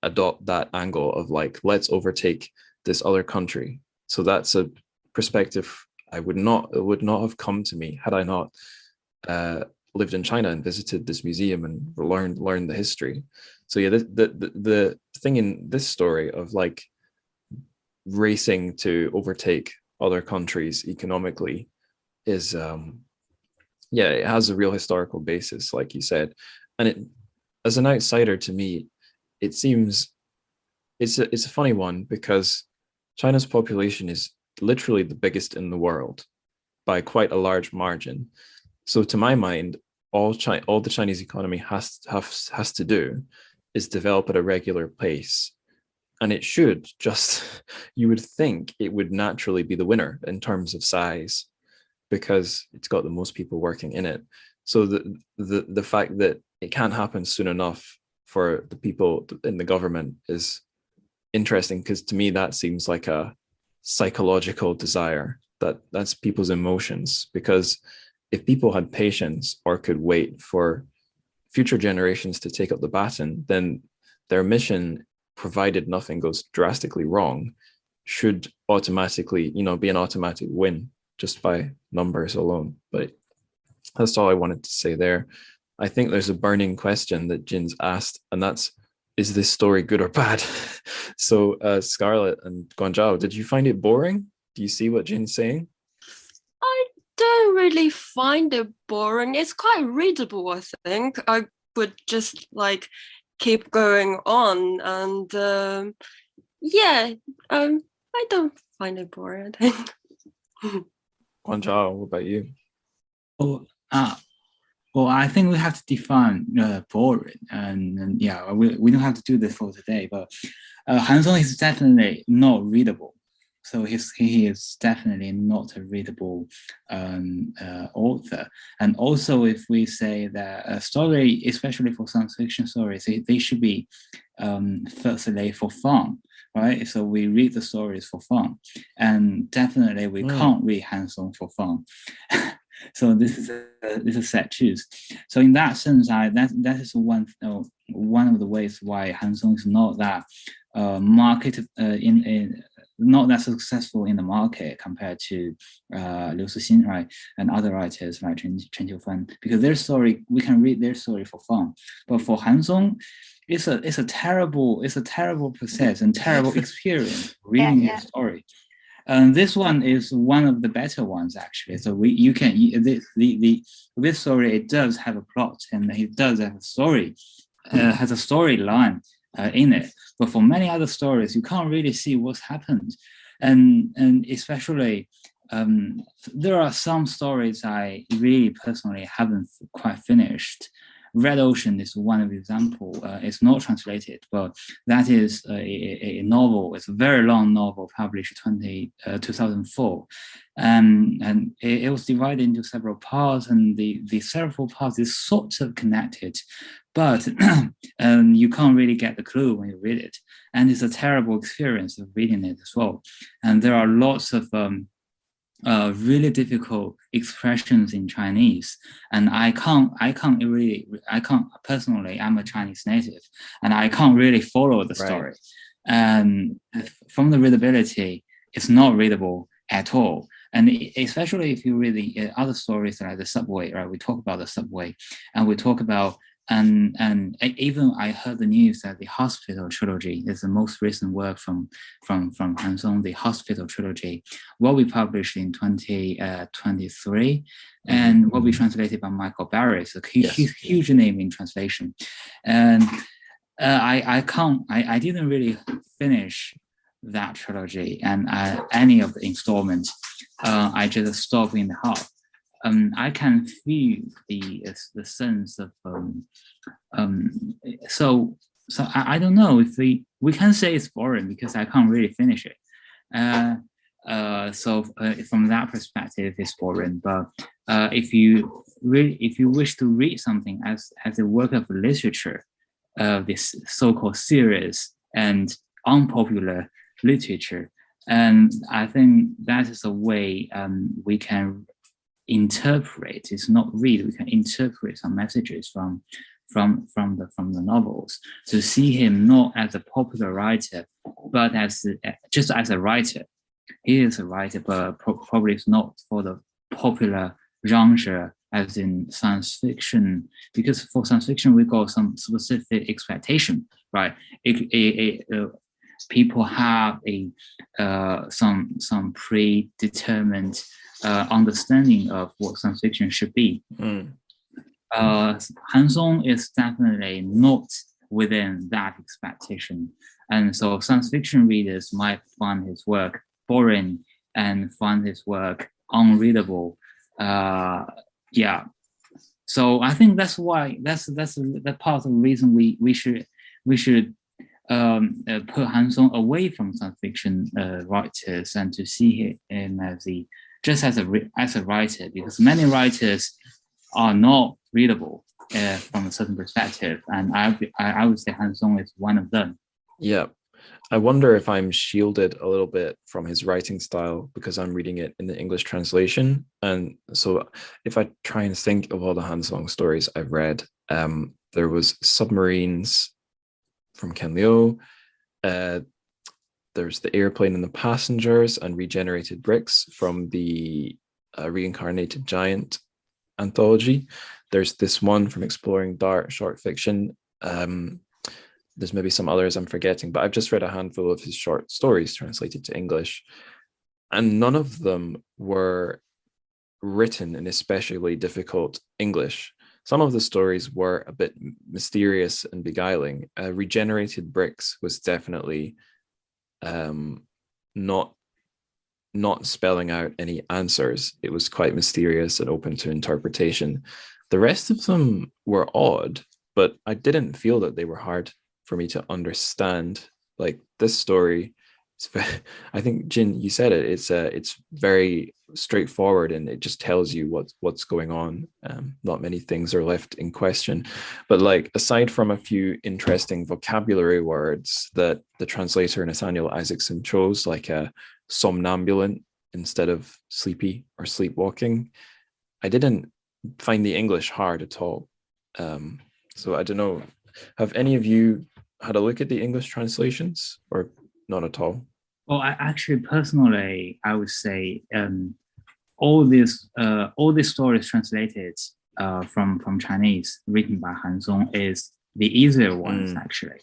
adopt that angle of like, let's overtake this other country. So that's a perspective it would not have come to me had I not lived in China and visited this museum and learned the history. So yeah, the thing in this story of like racing to overtake other countries economically is it has a real historical basis, like you said. And it, as an outsider, to me, it seems it's a funny one, because China's population is literally the biggest in the world by quite a large margin. So to my mind, all the Chinese economy has to do is develop at a regular pace. And it should just, you would think it would naturally be the winner in terms of size, because it's got the most people working in it. So the fact that it can't happen soon enough for the people in the government is interesting, because to me that seems like a psychological desire, that's people's emotions. Because if people had patience or could wait for future generations to take up the baton, then their mission, provided nothing goes drastically wrong, should automatically, be an automatic win just by numbers alone. But that's all I wanted to say there. I think there's a burning question that Jin's asked, and that's, is this story good or bad? So Scarlett and Guanzhao, did you find it boring? Do you see what Jin's saying? I don't really find it boring. It's quite readable, I think. I would just like keep going on, and I don't find it boring, I think. Guanzhao, what about you? Well, I think we have to define boring, and we don't have to do this for today. But Han Song is definitely not readable, so he is definitely not a readable author. And also, if we say that a story, especially for science fiction stories, they should be firstly for fun, right? So we read the stories for fun, and definitely we can't read Han Song for fun. So this is a set choose. So in that sense, that is one of the ways why Han Song is not that not that successful in the market compared to Liu Cixin, right, and other writers like Chen Qiufan, because their story, we can read their story for fun. But for Han Song, it's a terrible process and terrible experience reading his story. This one is one of the better ones, actually. So this story, it does have a plot, and it does have a story, has a storyline in it. But for many other stories, you can't really see what's happened, and especially there are some stories I really personally haven't quite finished. Red Ocean is one of the examples. It's not translated, but that is a novel. It's a very long novel published 2004. And it was divided into several parts, and the several parts is sort of connected, but you can't really get the clue when you read it. And it's a terrible experience of reading it as well. And there are lots of really difficult expressions in Chinese, and I can't personally, I'm a Chinese native, and I can't really follow the story. And from the readability, it's not readable at all. And especially if you read the other stories like the subway, right? We talk about the subway, and we talk about even I heard the news that the Hospital trilogy is the most recent work from Han Song. The Hospital trilogy will be published in 2023, and will be translated by Michael Barry. So huge name in translation, and I didn't really finish that trilogy and any of the installments. I just stopped in the half. I can feel the sense of so I don't know if we can say it's boring because I can't really finish it. So from that perspective, it's boring. But if you wish to read something as a work of literature, this so-called serious and unpopular literature, and I think that is a way we can interpret. It's not read. We can interpret some messages from the novels, to see him not as a popular writer, but just as a writer. He is a writer, but probably it's not for the popular genre, as in science fiction, because for science fiction we got some specific expectation, right? People have some predetermined understanding of what science fiction should be. Han Song is definitely not within that expectation, and so science fiction readers might find his work boring and find his work unreadable. So I think that's why that's part of the reason we should put Han Song away from science fiction writers and to see him just as a writer, because many writers are not readable from a certain perspective, and I would say Han Song is one of them. Yeah, I wonder if I'm shielded a little bit from his writing style because I'm reading it in the English translation. And so if I try and think of all the Han Song stories I've read, there was Submarines from Ken Liu, there's The Airplane and the Passengers and Regenerated Bricks from the Reincarnated Giant anthology. There's this one from Exploring Dart short fiction. There's maybe some others I'm forgetting, but I've just read a handful of his short stories translated to English, and none of them were written in especially difficult English. Some of the stories were a bit mysterious and beguiling. Regenerated Bricks was definitely not spelling out any answers. It was quite mysterious and open to interpretation. The rest of them were odd, but I didn't feel that they were hard for me to understand. Like this story, I think Jin, you said it. It's very straightforward, and it just tells you what's going on. Not many things are left in question, but like aside from a few interesting vocabulary words that the translator Nathaniel Isaacson chose, like somnambulant instead of sleepy or sleepwalking, I didn't find the English hard at all. So I don't know. Have any of you had a look at the English translations, or not at all? Well, personally, I would say all these stories translated from Chinese, written by Han Song, is the easier ones actually.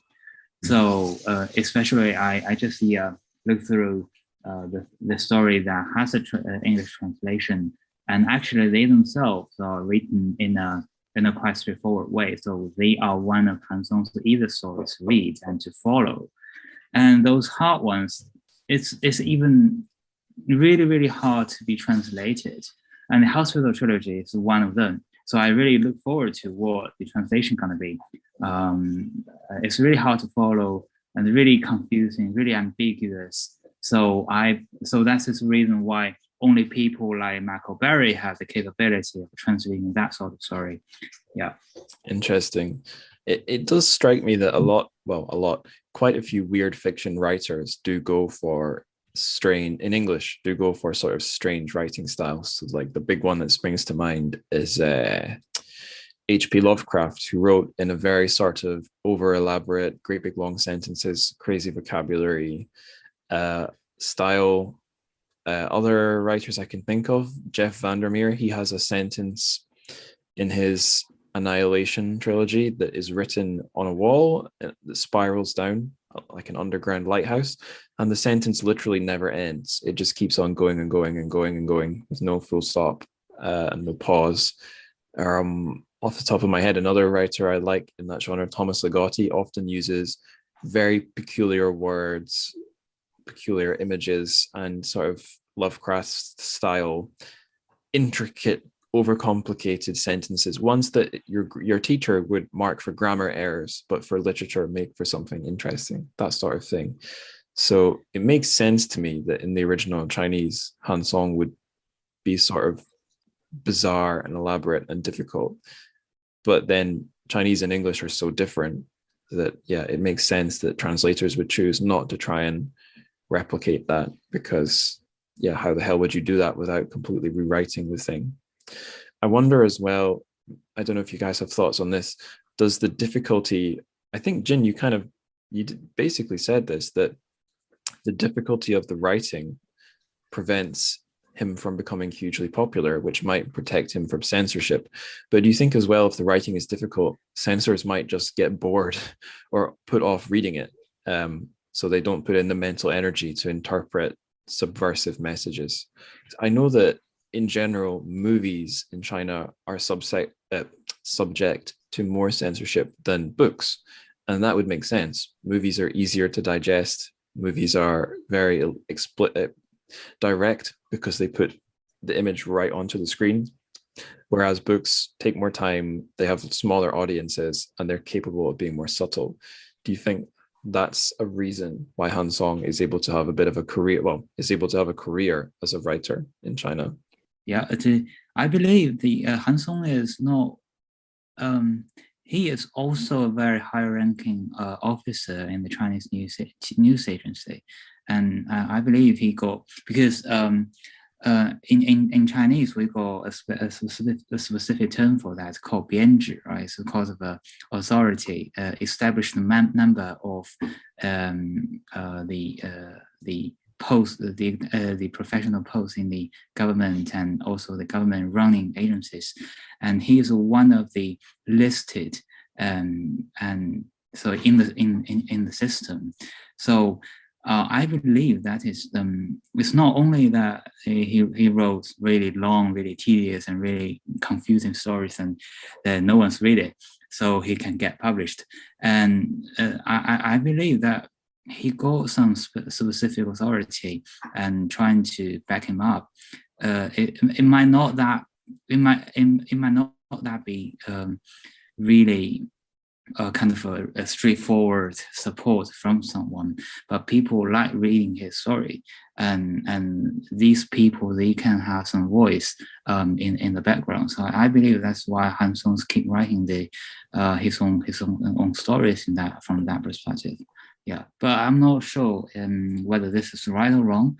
So especially, I just look through the story that has an English translation, and actually they themselves are written in a quite straightforward way. So they are one of Han Song's easier stories to read and to follow. And those hard ones, it's even really, really hard to be translated. And the Hospital trilogy is one of them. So I really look forward to what the translation gonna be. It's really hard to follow and really confusing, really ambiguous. So that's the reason why only people like Michael Barry have the capability of translating that sort of story. Yeah. Interesting. It does strike me that quite a few weird fiction writers do go for sort of strange writing styles. So like the big one that springs to mind is H.P. Lovecraft, who wrote in a very sort of over elaborate, great big long sentences, crazy vocabulary style. Other writers I can think of, Jeff Vandermeer, he has a sentence in his Annihilation trilogy that is written on a wall that spirals down like an underground lighthouse, and the sentence literally never ends. It just keeps on going and going and going and going with no full stop and no pause. Off the top of my head, another writer I like in that genre, Thomas Ligotti, often uses very peculiar words, peculiar images, and sort of Lovecraft style, intricate, overcomplicated sentences, ones that your teacher would mark for grammar errors, but for literature make for something interesting, that sort of thing. So it makes sense to me that in the original Chinese, Han Song would be sort of bizarre and elaborate and difficult. But then Chinese and English are so different that, yeah, it makes sense that translators would choose not to try and replicate that, because, yeah, how the hell would you do that without completely rewriting the thing? I wonder as well, I don't know if you guys have thoughts on this, does the difficulty, I think, Jin, you basically said this, that the difficulty of the writing prevents him from becoming hugely popular, which might protect him from censorship. But do you think as well, if the writing is difficult, censors might just get bored or put off reading it, so they don't put in the mental energy to interpret subversive messages? I know that in general, movies in China are subject to more censorship than books, and that would make sense. Movies are easier to digest. Movies are very direct because they put the image right onto the screen, whereas books take more time, they have smaller audiences, and they're capable of being more subtle. Do you think that's a reason why Han Song is able to have a bit of a career, is able to have a career as a writer in China? Yeah, I believe the Han Song is not, he is also a very high-ranking officer in the Chinese news agency, and I believe he got, because in Chinese we got a specific term for that called 编制, right? So because of a authority established number of the post, the professional posts in the government and also the government running agencies, and he is one of the listed and so in the system. So I believe that is it's not only that he wrote really long, really tedious, and really confusing stories, and no one's read it, so he can get published. And I believe that he got some specific authority and trying to back him up. It might not be really kind of a straightforward support from someone, but people like reading his story, and these people, they can have some voice in the background. So I believe that's why Han Song keep writing his own stories from that perspective. Yeah, but I'm not sure whether this is right or wrong.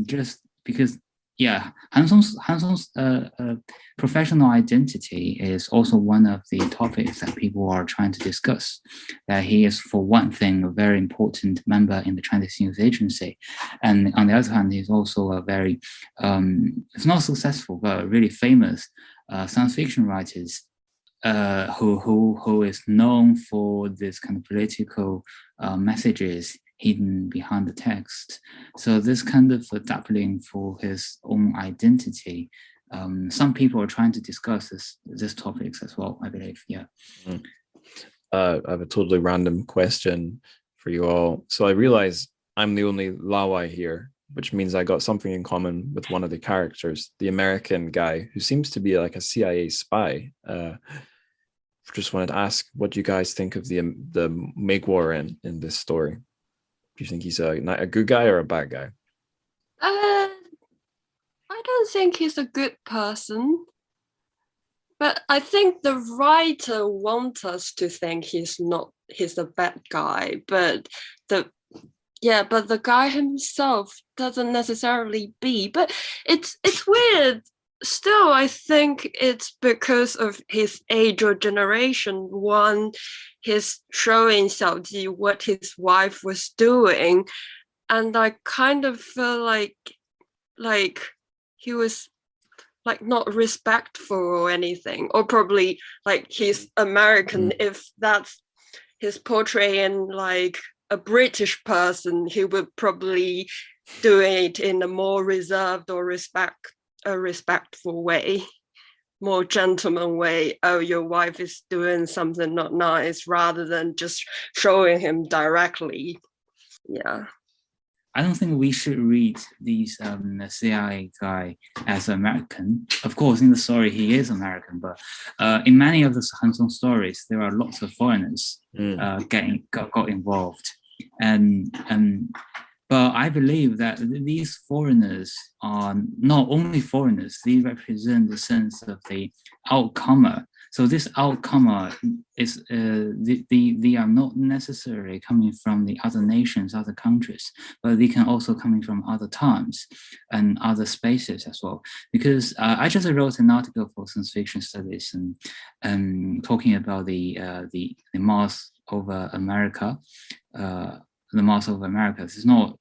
Just because, yeah, Han Song's professional identity is also one of the topics that people are trying to discuss. That he is, for one thing, a very important member in the Chinese news agency, and on the other hand, he's also a very, it's not successful, but really famous science fiction writers. Who is known for this kind of political messages hidden behind the text. So this kind of adapting for his own identity. Some people are trying to discuss this topics as well, I believe. Yeah. I have a totally random question for you all. So I realize I'm the only Lawai here, which means I got something in common with one of the characters, the American guy who seems to be like a CIA spy. Just wanted to ask what you guys think of the mèngyóu in this story. Do you think he's a good guy or a bad guy? I don't think he's a good person, but I think the writer wants us to think he's a bad guy, but the guy himself doesn't necessarily be. But it's weird. Still, I think it's because of his age or generation. One, he's showing Xiaoji what his wife was doing, and I kind of feel like he was like not respectful or anything, or probably like he's American. If that's his portraying like a British person, he would probably do it in a more reserved or respectful way, more gentleman way. Oh, your wife is doing something not nice, rather than just showing him directly. Yeah. I don't think we should read these CIA guy as American. Of course, in the story, he is American, but in many of the Han Song stories, there are lots of foreigners got involved. But I believe that these foreigners are not only foreigners, they represent the sense of the outcomer. So this outcomer is, they are not necessarily coming from the other nations, other countries, but they can also coming from other times and other spaces as well. Because I just wrote an article for Science Fiction Studies and talking about the Mars over America. The Mars of America.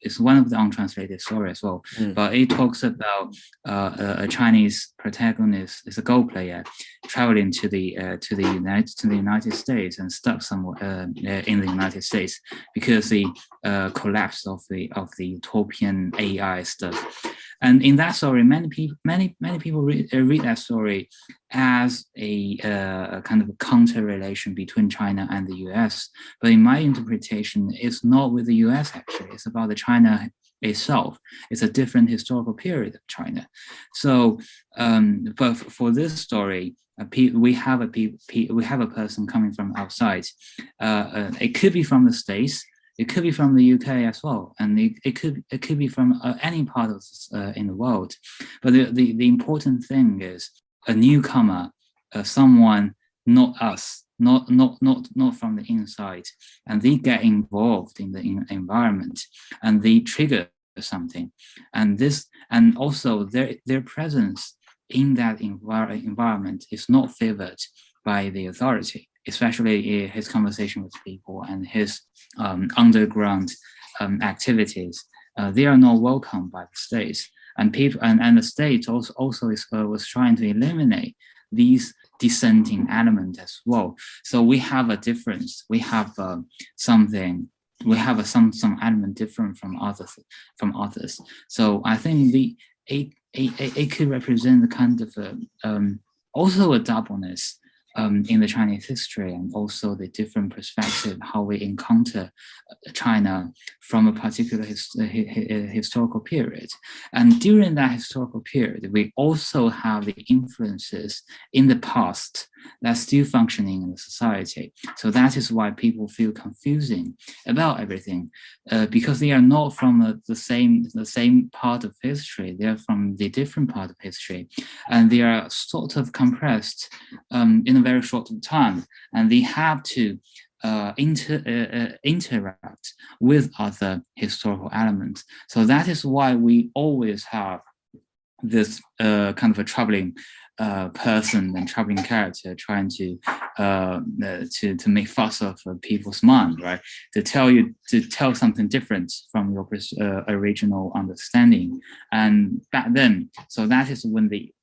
It's one of the untranslated stories as well, but it talks about a Chinese protagonist, is a Go player, traveling to the United States and stuck somewhere in the United States because the collapse of the utopian AI stuff. And in that story, many people read that story as a kind of a counter relation between China and the US. But in my interpretation, it's not with the US actually. It's about the China itself. It's a different historical period of China. So, but for this story, we have a person coming from outside. It could be from the States. It could be from the UK as well, and it could be from any part of in the world. But the important thing is a newcomer, someone not us, not from the inside, and they get involved in the environment, and they trigger something, and also their presence in that environment is not favored by the authority, especially his conversation with people and his underground activities. They are not welcomed by the state, and people and the state also was trying to eliminate these dissenting elements as well. So we have a difference. We have something. We have some element different from others. So I think it could represent the kind of also a doubleness in the Chinese history, and also the different perspective how we encounter China from a particular historical period. And during that historical period, we also have the influences in the past that's still functioning in the society. So that is why people feel confusing about everything, because they are not from the same part of history. They are from the different part of history, and they are sort of compressed in a very short time, and they have to interact with other historical elements. So that is why we always have this kind of a troubling person and troubling character trying to make fuss of people's mind, right? To tell something different from your original understanding. And back then, so that is when the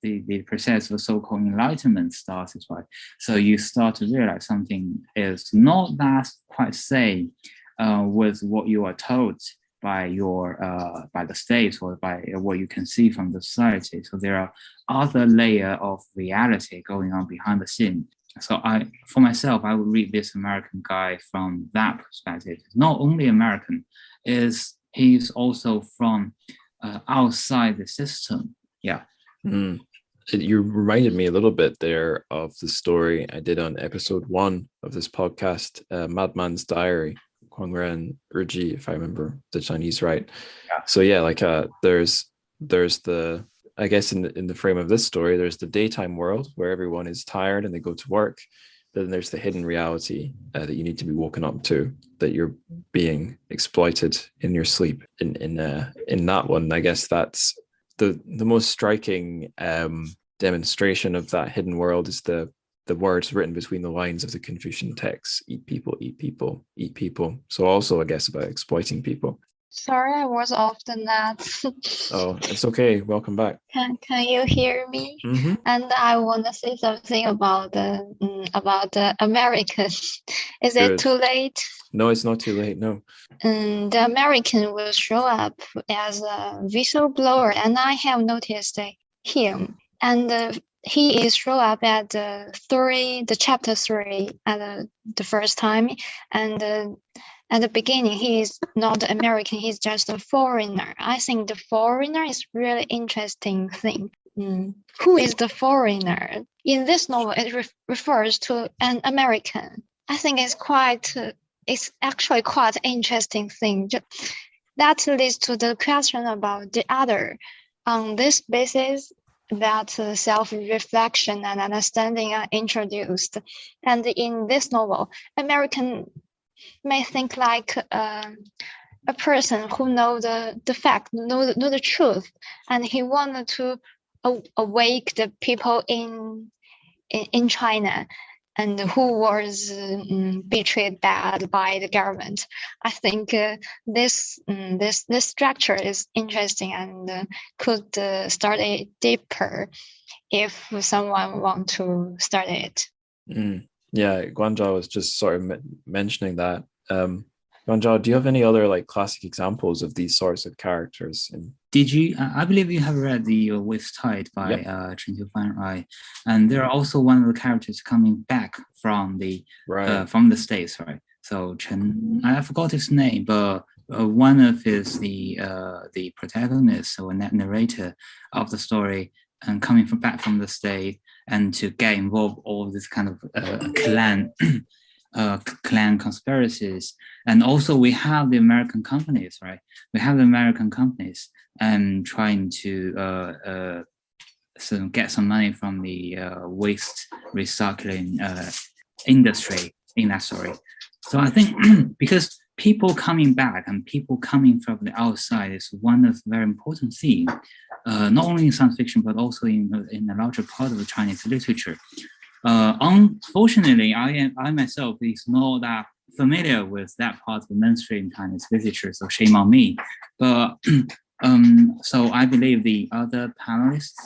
process of so-called enlightenment starts, right? So you start to realize something is not that quite same with what you are told by the state or by what you can see from the society. So there are other layer of reality going on behind the scene. So for myself, I would read this American guy from that perspective. Not only American, he's also from outside the system. Yeah. You reminded me a little bit there of the story I did on episode 1 of this podcast, Madman's Diary. Huangren Riji, if I remember the Chinese right. Yeah. So yeah, like there's the, I guess in the frame of this story, there's the daytime world where everyone is tired and they go to work. But then there's the hidden reality that you need to be woken up to, that you're being exploited in your sleep. In that one, I guess that's the most striking demonstration of that hidden world is the words written between the lines of the Confucian texts: eat people, eat people, eat people. So also, I guess, about exploiting people. Sorry, I was off the net. Oh, it's okay. Welcome back. Can you hear me? Mm-hmm. And I want to say something about the Americans. Is it Good. too late? No, it's not too late. No. The American will show up as a whistleblower, and I have noticed him. And he is show up at the chapter 3 at the first time, and at the beginning he is not American, he's just a foreigner. I think the foreigner is really interesting thing. Who is the foreigner? In this novel, it refers to an American. I think it's actually quite interesting thing. That leads to the question about the other. On this basis, that self-reflection and understanding are introduced. And in this novel, American may think like a person who know the fact, know the truth, and he wanted to awake the people in China, and who was betrayed bad by the government. I think this structure is interesting and could study deeper if someone want to study it. Yeah, Guanzhao was just sort of mentioning that. Guanzhao, do you have any other like classic examples of these sorts of characters? Did you? I believe you have read the With Tide by Chen Qiufan, right? And there are also one of the characters coming back from the States, right? So Chen, I forgot his name, but one of his the protagonist or narrator of the story, and coming back from the state and to get involved all this kind of clan conspiracies. And also we have the American companies, right? We have the American companies and trying to get some money from the waste recycling industry in that story. So I think because people coming back and people coming from the outside is one of the very important themes, not only in science fiction, but also in a larger part of the Chinese literature. Unfortunately, I myself is not that familiar with that part of the mainstream Chinese literature, so shame on me. But so I believe the other panelists,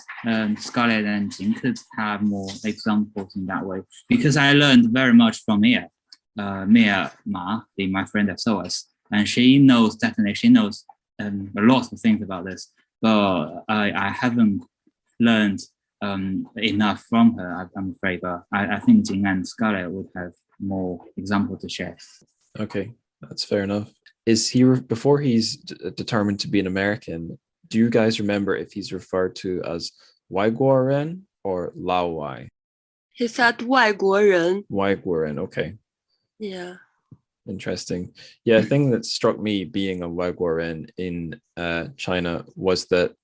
Scarlett and Jing, could have more examples in that way, because I learned very much from Mia Ma, my friend that saw us, and she knows a lot of things about this, but I haven't learned enough from her, I'm afraid. But I think Jing and Scarlett would have more examples to share. Okay, that's fair enough. Is he, before he's determined to be an American, do you guys remember if he's referred to as 外国人 or 老外? He said 外国人. 外国人, okay. Yeah. Interesting. Yeah, a thing that struck me being a 外国人 in China was that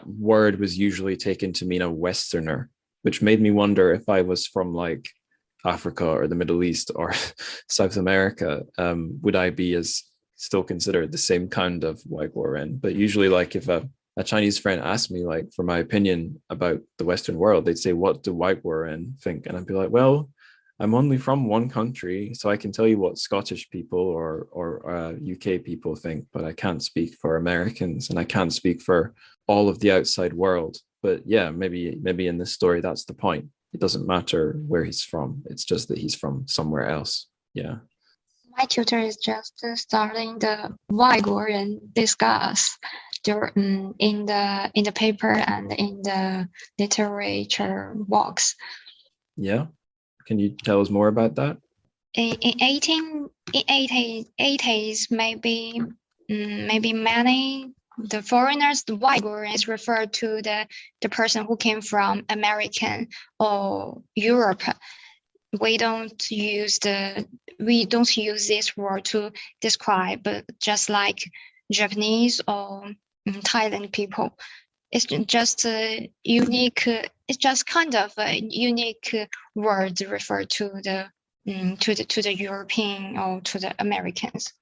word was usually taken to mean a Westerner, which made me wonder if I was from like Africa or the Middle East or South America, would I be still considered the same kind of 外国人? But usually, like if a Chinese friend asked me like for my opinion about the Western world, they'd say, what do 外国人 think? And I'd be like, well, I'm only from one country, so I can tell you what Scottish people or UK people think, but I can't speak for Americans, and I can't speak for all of the outside world. But yeah, maybe in this story, that's the point. It doesn't matter where he's from. It's just that he's from somewhere else. Yeah. My tutor is just starting the 外国人 discuss in the paper and in the literature box. Yeah. Can you tell us more about that? In 1880s, maybe many the foreigners, the 外国人 is referred to the person who came from American or Europe. We don't use this word to describe, just like Japanese or Thailand people. It's just a unique. It's just kind of a unique word referred to the European or to the Americans.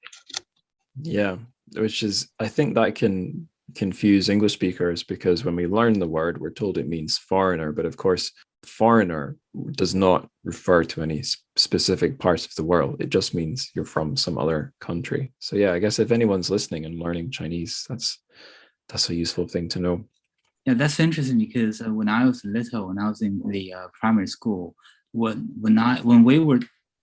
Yeah, which is, I think that can confuse English speakers, because when we learn the word, we're told it means foreigner, but of course foreigner does not refer to any specific parts of the world. It just means you're from some other country. So yeah, I guess if anyone's listening and learning Chinese, that's a useful thing to know. Yeah, that's interesting because when I was little, when I was in the primary school, when we were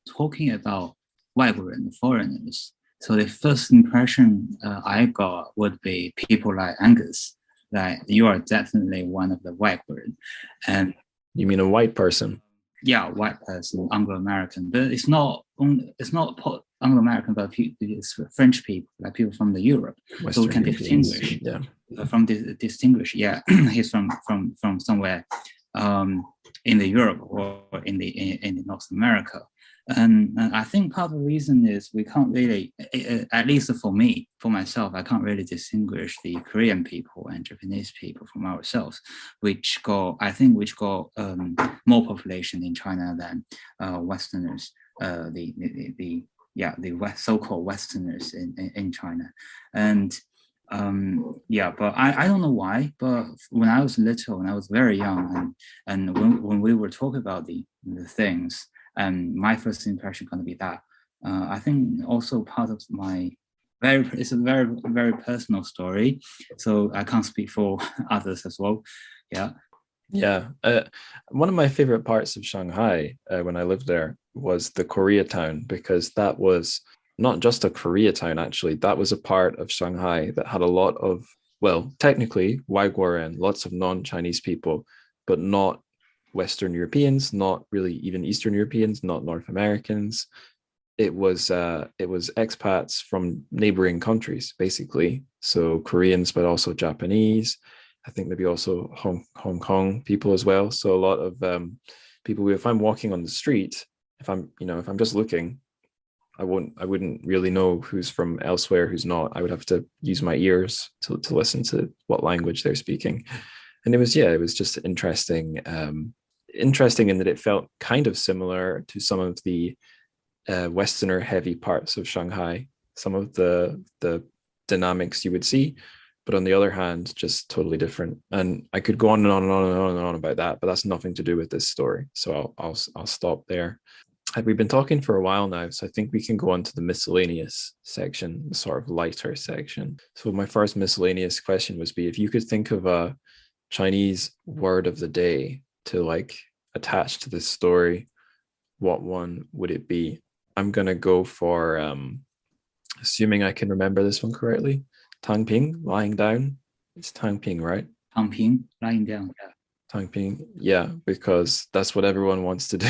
talking about 外国人, foreigners, so the first impression I got would be people like Angus, that you are definitely one of the 外国人. And you mean a white person? Yeah, white person, Anglo-American, but it's not Anglo-American, but it's French people, like people from the Europe. Western so we can Europeans, distinguish. Yeah. From distinguish, yeah, he's from somewhere in the Europe or in the North America, and I think part of the reason is we can't really, at least for me, for myself, I can't really distinguish the Korean people and Japanese people from ourselves, which got more population in China than Westerners, the so-called Westerners in China, and. But I don't know why, but when I was little, when I was very young, and when we were talking about the things, and my first impression gonna be that. I think also part of it's a very, very personal story, so I can't speak for others as well. Yeah. Yeah. One of my favorite parts of Shanghai when I lived there was the Koreatown, because that was not just a Koreatown, actually. That was a part of Shanghai that had a lot of, well, technically, Waiguoren, lots of non-Chinese people, but not Western Europeans, not really even Eastern Europeans, not North Americans. It was expats from neighboring countries, basically. So Koreans, but also Japanese. I think maybe also Hong Kong people as well. So a lot of people, if I'm walking on the street, if I'm just looking, I wouldn't really know who's from elsewhere, who's not. I would have to use my ears to listen to what language they're speaking. And it was just interesting in that it felt kind of similar to some of the Westerner heavy parts of Shanghai, some of the dynamics you would see, but on the other hand, just totally different. And I could go on and on and on and on and on about that, but that's nothing to do with this story. So I'll stop there. We've been talking for a while now, so I think we can go on to the miscellaneous section, the sort of lighter section. So my first miscellaneous question was if you could think of a Chinese word of the day to like attach to this story, what one would it be? I'm gonna go for assuming I can remember this one correctly. Tangping, lying down. It's Tangping, right? Tangping, lying down, yeah. Tangping, yeah, because that's what everyone wants to do.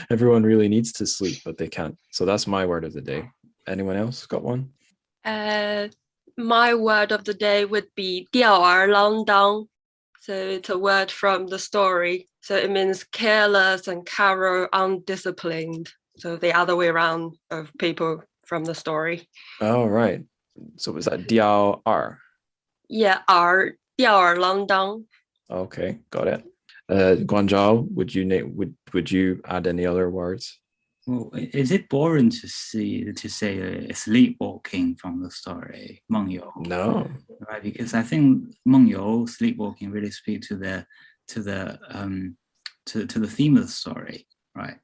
Everyone really needs to sleep, but they can't. So that's my word of the day. Anyone else got one? My word of the day would be 吊儿郎当. So it's a word from the story. So it means careless and Carol undisciplined. So the other way around of people from the story. Oh, right. So was that diào'er? Yeah, 吊儿郎当. Okay, got it. Guanzhao, would you add any other words? Well, is it boring to say sleepwalking from the story, mèngyóu? No. Right, because I think mèngyóu, sleepwalking, really speak to the theme of the story, right?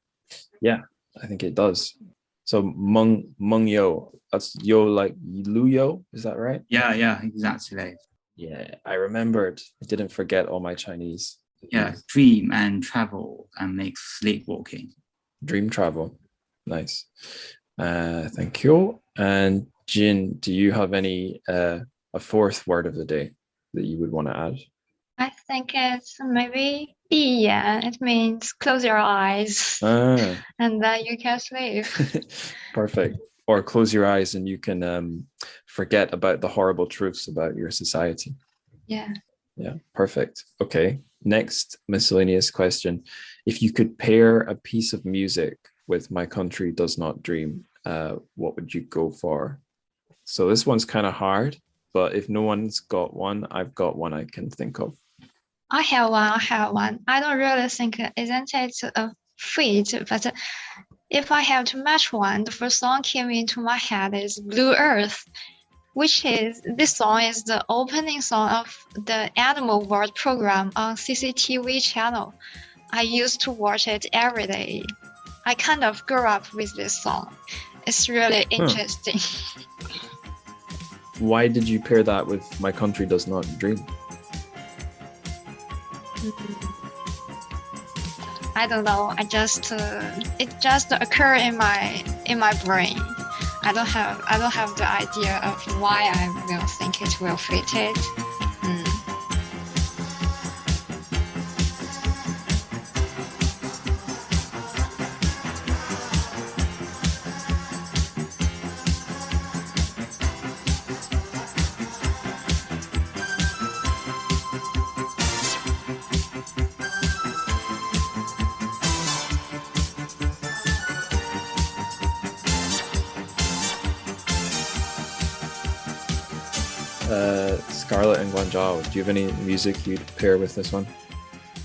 Yeah, I think it does. So mèngyóu, that's yo like luyo, is that right? Yeah, exactly. Yeah, I remembered. I didn't forget all my Chinese. Yeah, dream and travel and make sleepwalking. Dream travel. Nice. Thank you. And Jin, do you have any a fourth word of the day that you would want to add? I think it's maybe 闭眼. It means close your eyes and then you can sleep. Perfect. Or close your eyes and you can forget about the horrible truths about your society. Yeah. Yeah, perfect. Okay, next miscellaneous question. If you could pair a piece of music with My Country Does Not Dream, what would you go for? So this one's kind of hard, but if no one's got one, I've got one I can think of. I have one. I don't really think, isn't it a fit, but if I have to match one, the first song came into my head is Blue Earth, this song is the opening song of the Animal World program on CCTV channel. I used to watch it every day. I kind of grew up with this song. It's really interesting. Why did you pair that with My Country Does Not Dream? I don't know. It just occurred in my brain. I don't have the idea of why I will think it will fit it. Scarlett and Guangzhou, do you have any music you'd pair with this one?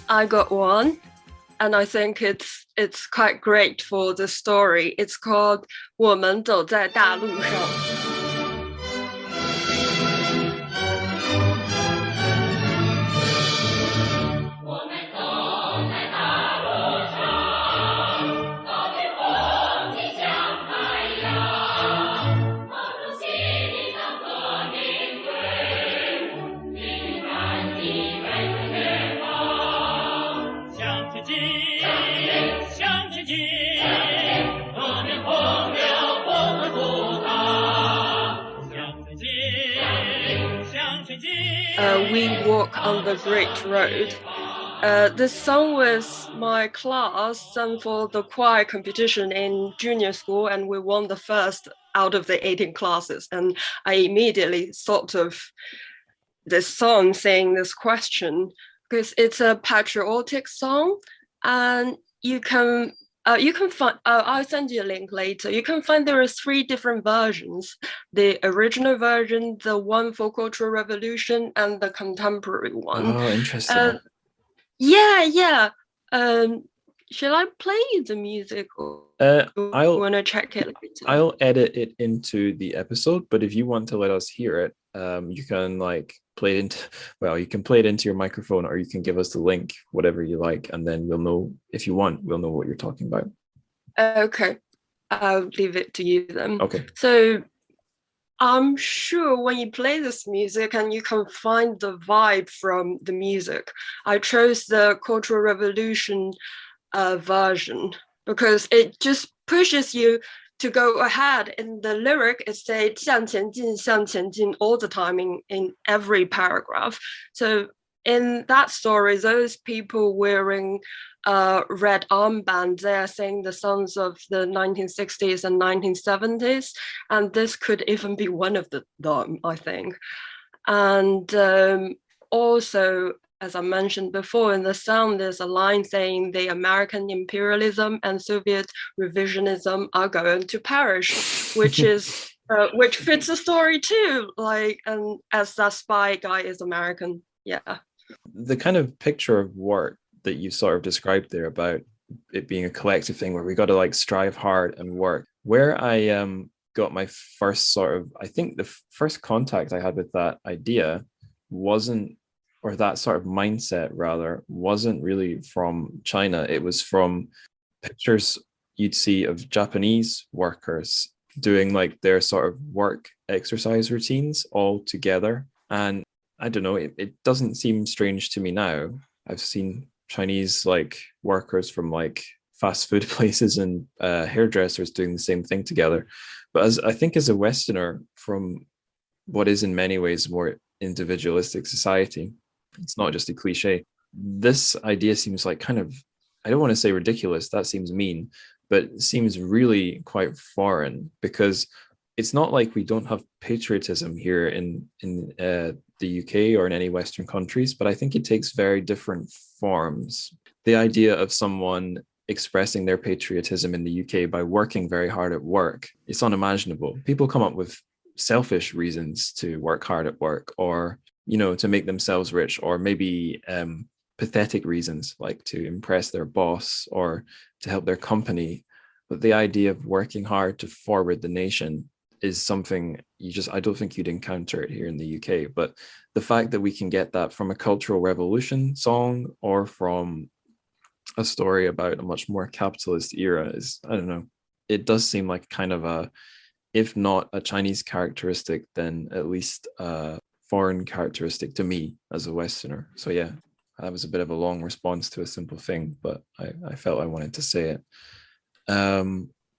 I got one, and I think it's quite great for the story. It's called 我们走在大路上. We walk on the great road. This song was my class sung for the choir competition in junior school, and we won the first out of the 18 classes. And I immediately thought of this song saying this question because it's a patriotic song, and you can find, I'll send you a link later. You can find there are 3 different versions: the original version, the one for Cultural Revolution, and the contemporary one. Oh, interesting. Yeah. Shall I play you the music, or I'll want to check it later? I'll edit it into the episode, but if you want to let us hear it, you can play it into your microphone, or you can give us the link, whatever you like, and then we'll know, if you want, we'll know what you're talking about. Okay, I'll leave it to you then. Okay. So I'm sure when you play this music and you can find the vibe from the music, I chose the Cultural Revolution version because it just pushes you to go ahead. In the lyric, it says 向前进, 向前进 all the time in every paragraph. So in that story, those people wearing red armbands, they are saying the songs of the 1960s and 1970s. And this could even be one of them, I think. And also, as I mentioned before, in the song, there's a line saying the American imperialism and Soviet revisionism are going to perish, which is which fits the story too. And as that spy guy is American, yeah. The kind of picture of work that you sort of described there about it being a collective thing where we got to strive hard and work. Where I got my first I think the first contact I had with that idea that sort of mindset rather, wasn't really from China. It was from pictures you'd see of Japanese workers doing their sort of work exercise routines all together. And I don't know, it doesn't seem strange to me now. I've seen Chinese workers from fast food places and hairdressers doing the same thing together. But as a Westerner from what is in many ways more individualistic society, it's not just a cliche. This idea seems kind of, I don't want to say ridiculous, that seems mean, but it seems really quite foreign, because it's not like we don't have patriotism here in the UK or in any Western countries, but I think it takes very different forms. The idea of someone expressing their patriotism in the UK by working very hard at work, it's unimaginable. People come up with selfish reasons to work hard at work, or to make themselves rich, or maybe pathetic reasons to impress their boss or to help their company. But the idea of working hard to forward the nation is something I don't think you'd encounter it here in the UK. But the fact that we can get that from a cultural revolution song, or from a story about a much more capitalist era is, I don't know, it does seem like kind of a, if not a Chinese characteristic, then at least a foreign characteristic to me as a Westerner. So yeah, that was a bit of a long response to a simple thing, but I felt I wanted to say it.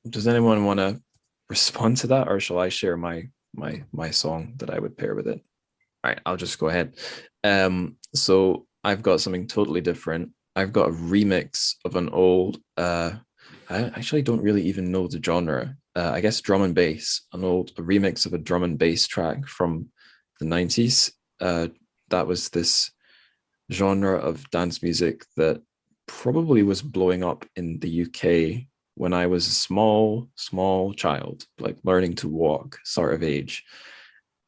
Does anyone want to respond to that, or shall I share my song that I would pair with it? All right, I'll just go ahead. So I've got something totally different. I've got a remix of an old, I actually don't really even know the genre. I guess drum and bass, a remix of a drum and bass track from the 90s. That was this genre of dance music that probably was blowing up in the UK when I was a small child, like learning to walk sort of age.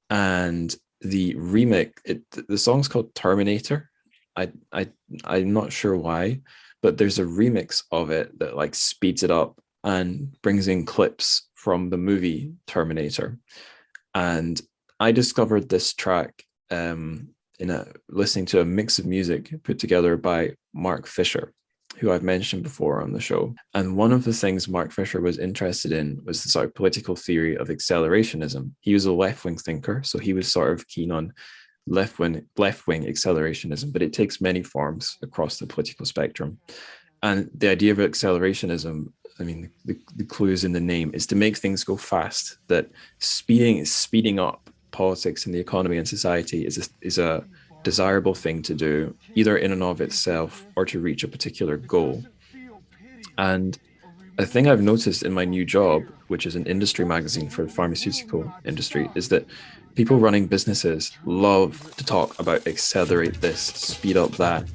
And the remix, the song's called Terminator. I'm not sure why, but there's a remix of it that like speeds it up and brings in clips from the movie Terminator. And I discovered this track listening to a mix of music put together by Mark Fisher, who I've mentioned before on the show. And one of the things Mark Fisher was interested in was the sort of political theory of accelerationism. He was a left-wing thinker, so he was sort of keen on left-wing accelerationism, but it takes many forms across the political spectrum. And the idea of accelerationism, I mean, the clue is in the name, is to make things go fast, that speeding up politics and the economy and society is a desirable thing to do, either in and of itself or to reach a particular goal. And a thing I've noticed in my new job, which is an industry magazine for the pharmaceutical industry, is that people running businesses love to talk about accelerate this, speed up that.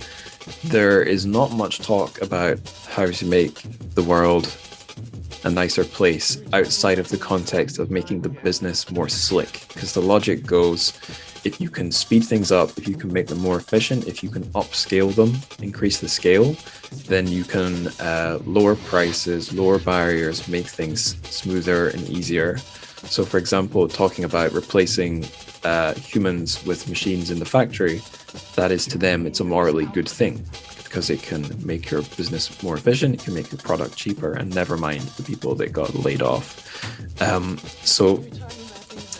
There is not much talk about how to make the world a nicer place outside of the context of making the business more slick, because the logic goes, if you can speed things up, if you can make them more efficient, if you can upscale them, increase the scale, then you can lower prices, lower barriers, make things smoother and easier. So for example, talking about replacing humans with machines in the factory, that is, to them, it's a morally good thing because it can make your business more efficient, it can make your product cheaper, and never mind the people that got laid off. So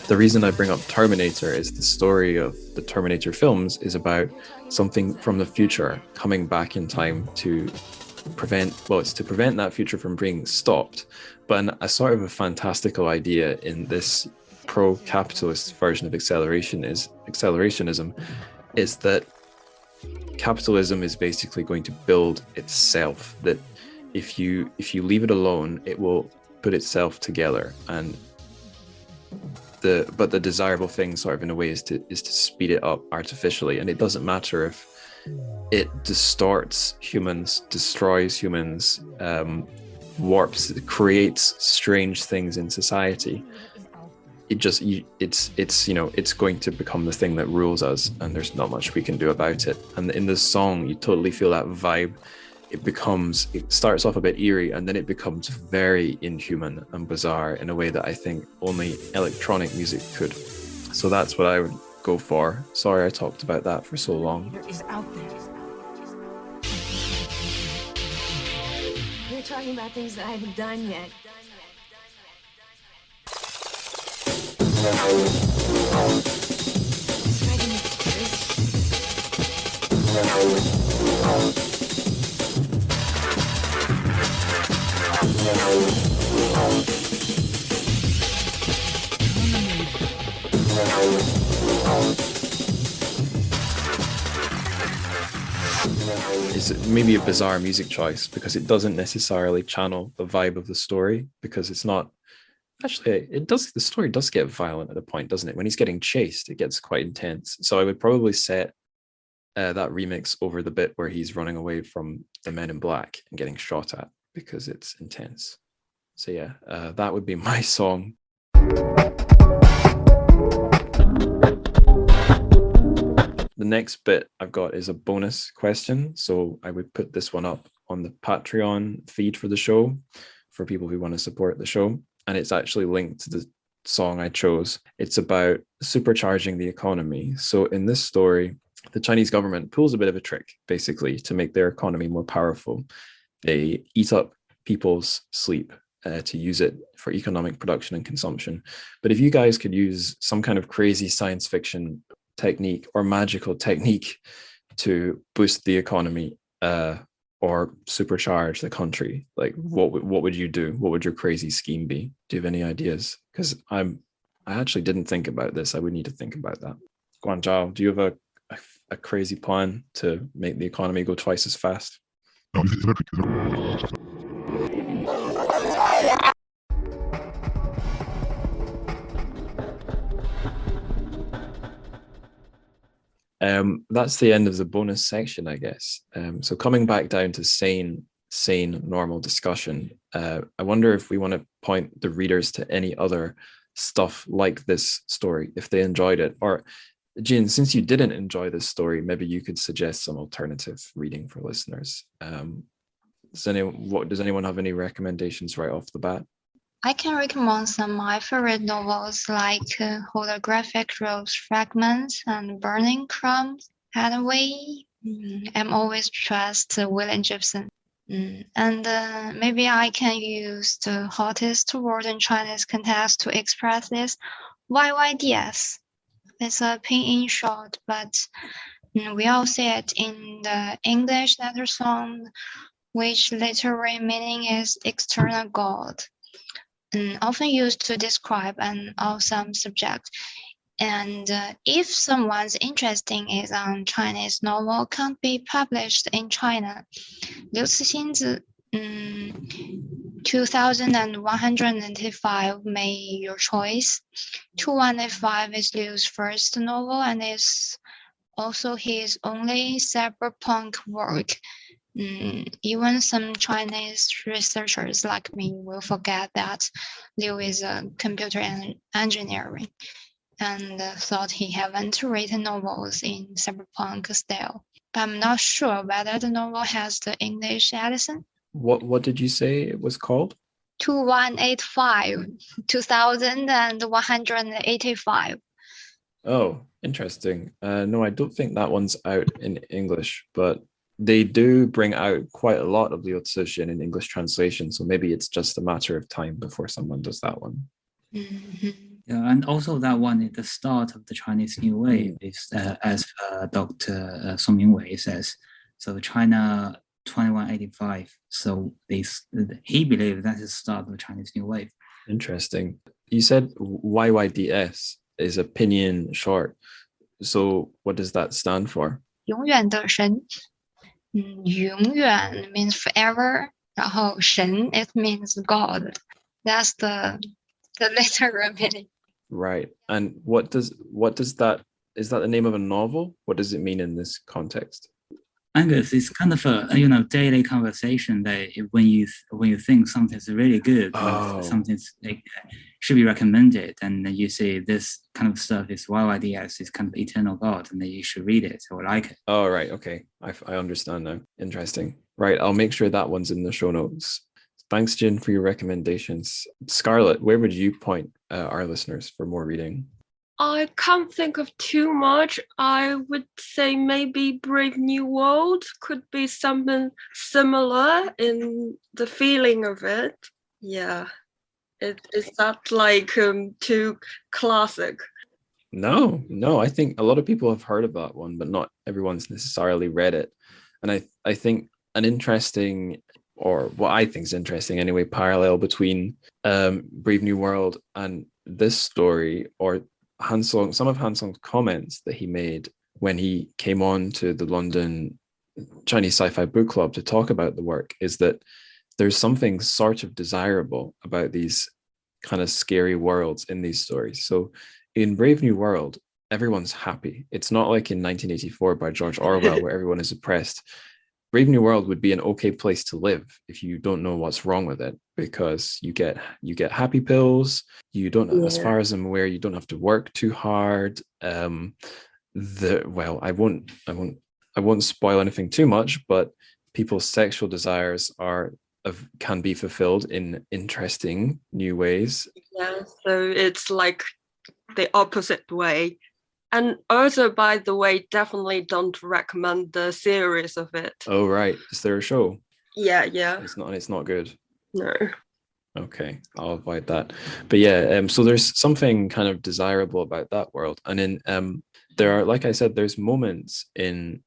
the reason I bring up Terminator is the story of the Terminator films is about something from the future coming back in time to prevent that future from being stopped. But a sort of a fantastical idea in this pro-capitalist version of accelerationism is that capitalism is basically going to build itself, that if you leave it alone, it will put itself together. And the desirable thing sort of in a way is to speed it up artificially. And it doesn't matter if it distorts humans, destroys humans, warps, creates strange things in society. It's going to become the thing that rules us, and there's not much we can do about it. And in this song, you totally feel that vibe. It starts off a bit eerie, and then it becomes very inhuman and bizarre in a way that I think only electronic music could. So that's what I would go for. Sorry I talked about that for so long. Is out there. You're talking about things that I haven't done yet. It's maybe a bizarre music choice because it doesn't necessarily channel the vibe of the story, because it's not actually, the story does get violent at a point, doesn't it? When he's getting chased, it gets quite intense. So I would probably set that remix over the bit where he's running away from the men in black and getting shot at, because it's intense. So yeah, that would be my song. The next bit I've got is a bonus question. So I would put this one up on the Patreon feed for the show for people who want to support the show. And it's actually linked to the song I chose. It's about supercharging the economy. So in this story, the Chinese government pulls a bit of a trick, basically, to make their economy more powerful. They eat up people's sleep to use it for economic production and consumption. But if you guys could use some kind of crazy science fiction technique or magical technique to boost the economy or supercharge the country, like what would you do? What would your crazy scheme be? Do you have any ideas? Because I actually didn't think about this. I would need to think about that. Guangzhou, do you have a crazy plan to make the economy go twice as fast? That's the end of the bonus section, I guess. So coming back down to sane, normal discussion, I wonder if we want to point the readers to any other stuff like this story, if they enjoyed it. Or Jin, since you didn't enjoy this story, maybe you could suggest some alternative reading for listeners. Does anyone have any recommendations right off the bat? I can recommend some of my favorite novels like Holographic Rose Fragments and Burning Crumbs. Hathaway, I'm always trust William Gibson. And maybe I can use the hottest word in Chinese context to express this. YYDS. It's a pinyin short, but we all see it in the English letter form, which literary meaning is external God. Often used to describe an awesome subject. And if someone's interesting is on Chinese novel can't be published in China, Liu Cixin's 2185 may your choice. 2185 is Liu's first novel and is also his only cyberpunk work. Even some Chinese researchers like me will forget that Liu is a computer engineer and thought he haven't written novels in cyberpunk style. But I'm not sure whether the novel has the English edition. What did you say it was called? 2185, 2185. Oh, interesting. No, I don't think that one's out in English, but they do bring out quite a lot of Liu Cixin in English translation, so maybe it's just a matter of time before someone does that one. Yeah, and also that one is the start of the Chinese New Wave, is as Dr. Song Mingwei says. So China 2185. So he believes that is the start of the Chinese New Wave. Interesting. You said YYDS is a pinyin short. So what does that stand for? 永远的神。永远 means forever. 然后神 it means God. That's the literal meaning. Right. And what does that, is that the name of a novel? What does it mean in this context? Angus, it's kind of a daily conversation that when you think something's really good, something's like should be recommended, and you say this kind of stuff is YYDS, is kind of eternal God, and then you should read it or like it. Oh, right. Okay. I understand now. Interesting. Right. I'll make sure that one's in the show notes. Thanks, Jin, for your recommendations. Scarlett, where would you point our listeners for more reading? I can't think of too much. I would say maybe Brave New World could be something similar in the feeling of it. Yeah. Is that like too classic? No, I think a lot of people have heard of that one, but not everyone's necessarily read it. And I think an interesting, or what I think is interesting anyway, parallel between Brave New World and this story, or some of Han Song's comments that he made when he came on to the London Chinese Sci-Fi Book Club to talk about the work, is that there's something sort of desirable about these kind of scary worlds in these stories. So in Brave New World, everyone's happy. It's not like in 1984 by George Orwell where everyone is oppressed. Brave New World would be an okay place to live if you don't know what's wrong with it, because you get happy pills. You don't, as far as I'm aware, you don't have to work too hard. I won't spoil anything too much, but people's sexual desires can be fulfilled in interesting new ways. Yeah, so it's like the opposite way. And also, by the way, definitely don't recommend the series of it. Oh, right. Is there a show? Yeah. It's not good. No. Okay, I'll avoid that. But yeah, so there's something kind of desirable about that world. And in there are, like I said, there's moments in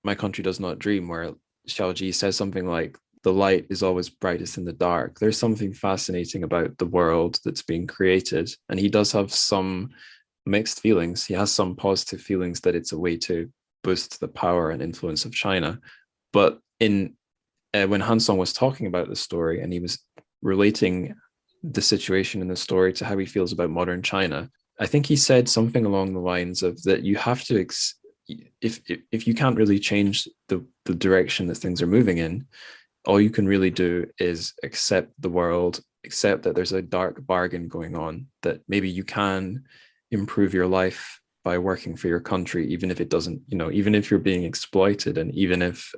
My Country Does Not Dream where Xiaoji says something like, the light is always brightest in the dark. There's something fascinating about the world that's being created. And he does have some mixed feelings. He has some positive feelings that it's a way to boost the power and influence of China. But in when Han Song was talking about the story and he was relating the situation in the story to how he feels about modern China, I think he said something along the lines of that you have to if you can't really change the direction that things are moving in, all you can really do is accept the world, accept that there's a dark bargain going on, that maybe you can improve your life by working for your country, even if it doesn't, even if you're being exploited, and even if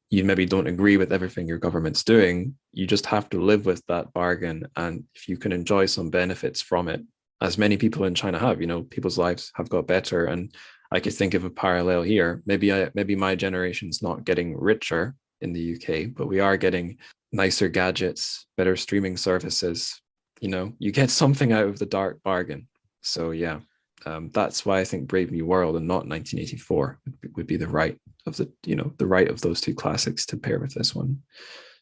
you maybe don't agree with everything your government's doing, you just have to live with that bargain. And if you can enjoy some benefits from it, as many people in China have, people's lives have got better. And I could think of a parallel here. Maybe my generation's not getting richer in the UK, but we are getting nicer gadgets, better streaming services. You get something out of the dark bargain. So yeah, that's why I think Brave New World and not 1984 would be the right of the right of those two classics to pair with this one.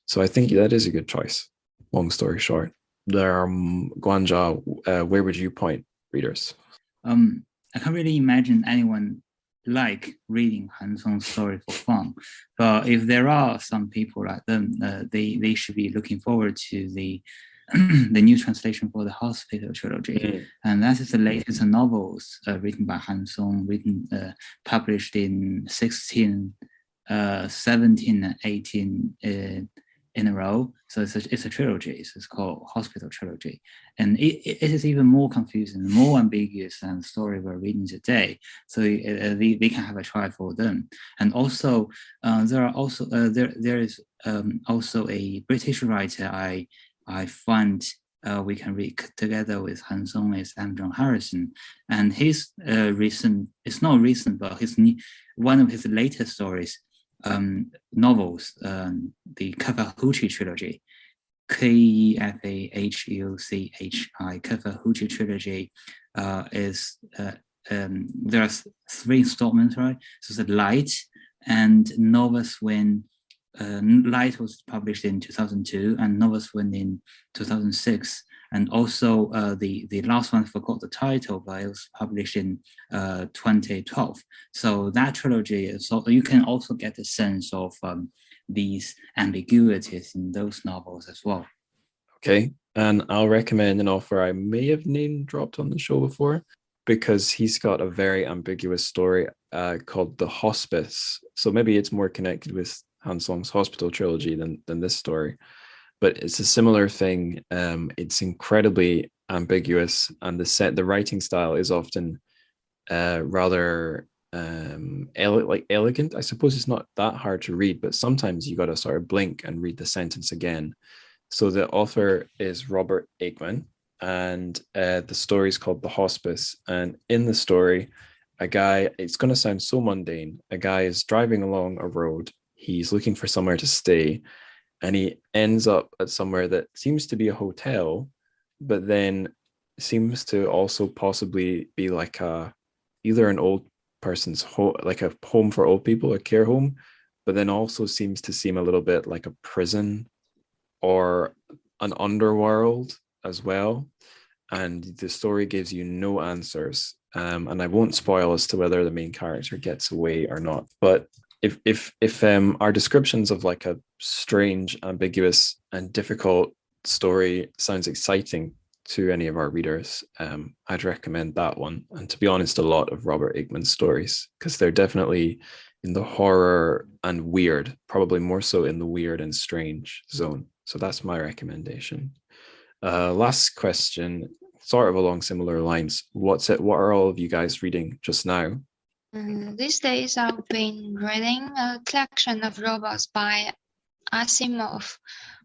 So I think that is a good choice. Long story short, Guanzhao, where would you point readers? I can't really imagine anyone like reading Han Song's story for fun, but if there are some people like them, they should be looking forward to the the new translation for the Hospital trilogy, and that is the latest novels written by Han Song, published in 16, 17, and 18 in a row. So it's a trilogy. So it's called Hospital Trilogy, and it is even more confusing, more ambiguous than the story we're reading today. So they can have a try for them. And also there is also a British writer I find we can read together with Han Song is John Harrison, and his it's not recent, but one of his latest stories, novels, the Kawahuchi trilogy, Kefahuchi, Kawahuchi trilogy, is there are 3 installments, right? So the Light and Novice Wind. Light was published in 2002 and Novice Wind in 2006, and also the last one, I forgot the title, but it was published in 2012. So that trilogy is, so you can also get a sense of these ambiguities in those novels as well. Okay, and I'll recommend an author I may have name dropped on the show before, because he's got a very ambiguous story called The Hospice. So maybe it's more connected with Han Song's Hospital trilogy than this story, but it's a similar thing. It's incredibly ambiguous, and the writing style is often rather elegant. I suppose it's not that hard to read, but sometimes you got to sort of blink and read the sentence again. So the author is Robert Aikman, and the story is called The Hospice. And in the story, a guy, it's going to sound so mundane, a guy is driving along a road. He's looking for somewhere to stay, and he ends up at somewhere that seems to be a hotel, but then seems to also possibly be like either an old person's home, like a home for old people, a care home, but then also seems to seem a little bit like a prison or an underworld as well. And the story gives you no answers. And I won't spoil as to whether the main character gets away or not. But if our descriptions of like a strange, ambiguous, and difficult story sounds exciting to any of our readers, I'd recommend that one. And to be honest, a lot of Robert Aikman's stories, because they're definitely in the horror and weird, probably more so in the weird and strange zone. So that's my recommendation. Last question, sort of along similar lines. What are all of you guys reading just now? These days, I've been reading a collection of robots by Asimov,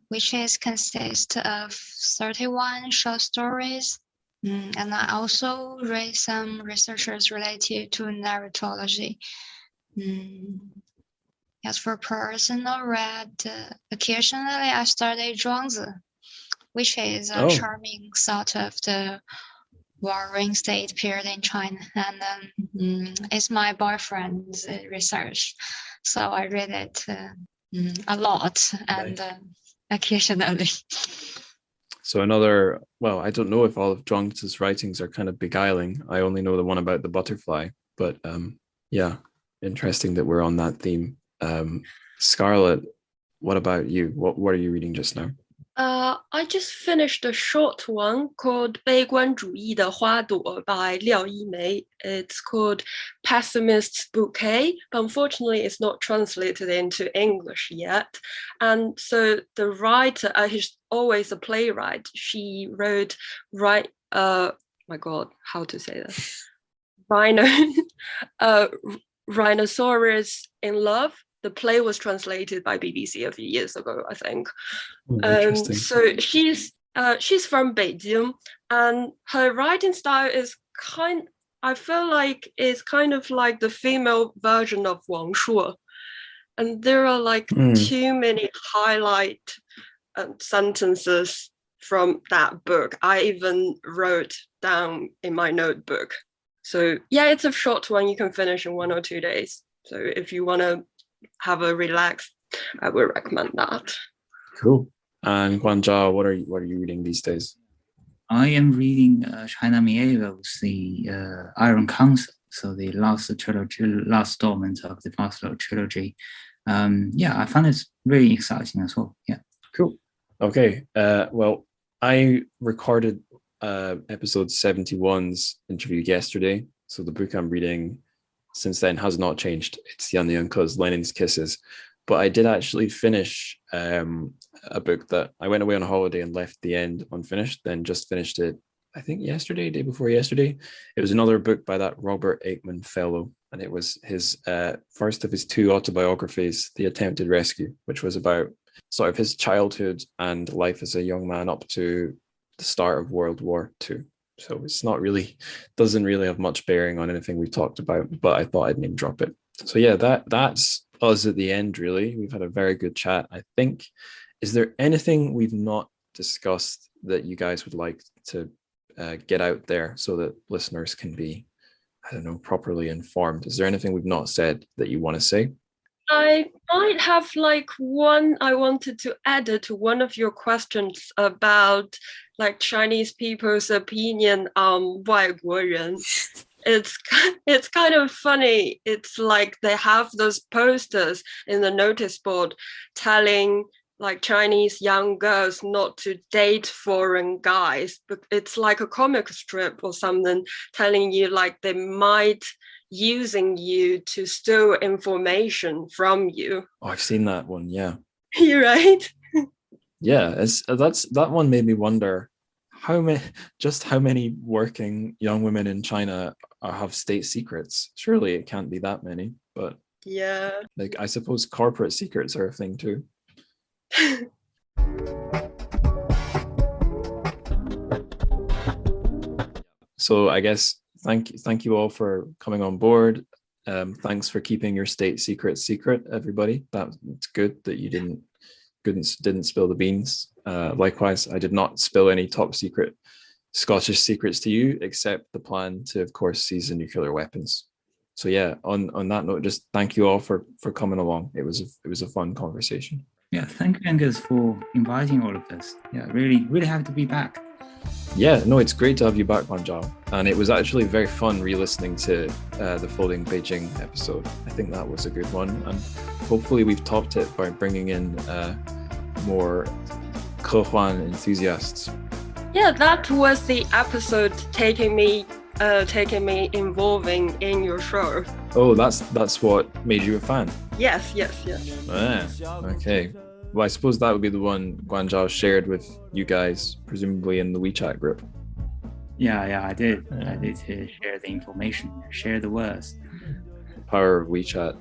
which consists of 31 short stories. And I also read some researchers related to narratology. As for personal read, occasionally I study 庄子, which is a charming sort of the warring state period in China, and it's my boyfriend's research, so I read it a lot and occasionally. So another, well, I don't know if all of Zhuangzi's writings are kind of beguiling. I only know the one about the butterfly, but yeah, interesting that we're on that theme. Scarlett, what about you? What are you reading just now? I just finished a short one called 悲观主义的花朵 by 廖一梅. It's called Pessimist's Bouquet, but unfortunately it's not translated into English yet. And so the writer, he's always a playwright. She wrote, my God, how to say this? Rhinoceros in Love. The play was translated by BBC a few years ago, I think. So she's from Beijing, and her writing style is I feel like it's kind of like the female version of Wang Shuo. And there are like too many highlight sentences from that book. I even wrote down in my notebook. So yeah, it's a short one. You can finish in 1 or 2 days. So if you want to have a relax, I would recommend that. Cool. And Guanzhao, what are you reading these days? I am reading China Mieville's The Iron Council, so the last installment of the Fossil trilogy. I find it really exciting as well. Yeah. Cool. Okay. Well, I recorded episode 71's interview yesterday, so the book I'm reading since then has not changed. It's Yan Lianke's Lenin's Kisses. But I did actually finish a book that I went away on a holiday and left the end unfinished, then just finished it, I think yesterday, day before yesterday. It was another book by that Robert Aikman fellow, and it was his first of his 2 autobiographies, The Attempted Rescue, which was about sort of his childhood and life as a young man up to the start of World War II. So it's not really, doesn't really have much bearing on anything we've talked about, but I thought I'd name drop it. So yeah, that's us at the end, really. We've had a very good chat, I think. Is there anything we've not discussed that you guys would like to get out there so that listeners can be, I don't know, properly informed? Is there anything we've not said that you want to say? I might have like one I wanted to add to one of your questions about like Chinese people's opinion on 外国人. It's kind of funny. It's like they have those posters in the notice board telling like Chinese young girls not to date foreign guys, but it's like a comic strip or something telling you like they might using you to steal information from you. Oh, I've seen that one. Yeah. You're right. Yeah, that one made me wonder how many working young women in China have state secrets. Surely it can't be that many, but yeah, like I suppose corporate secrets are a thing too. So I guess thank you all for coming on board. Thanks for keeping your state secret, everybody. It's good that you didn't spill the beans. Likewise, I did not spill any top secret Scottish secrets to you, except the plan to, of course, seize the nuclear weapons. So yeah, on that note, just thank you all for coming along. It was a fun conversation. Yeah, thank you, Angus, for inviting all of us. Yeah, really happy to be back. Yeah, no, it's great to have you back, Guanzhao. And it was actually very fun re-listening to the Folding Beijing episode. I think that was a good one. And hopefully we've topped it by bringing in more Kehuan enthusiasts. Yeah, that was the episode taking me involving in your show. Oh, that's what made you a fan? Yes. Okay. Well, I suppose that would be the one Guanzhao shared with you guys, presumably in the WeChat group. Yeah, I did. I did share the information, share the words. The power of WeChat.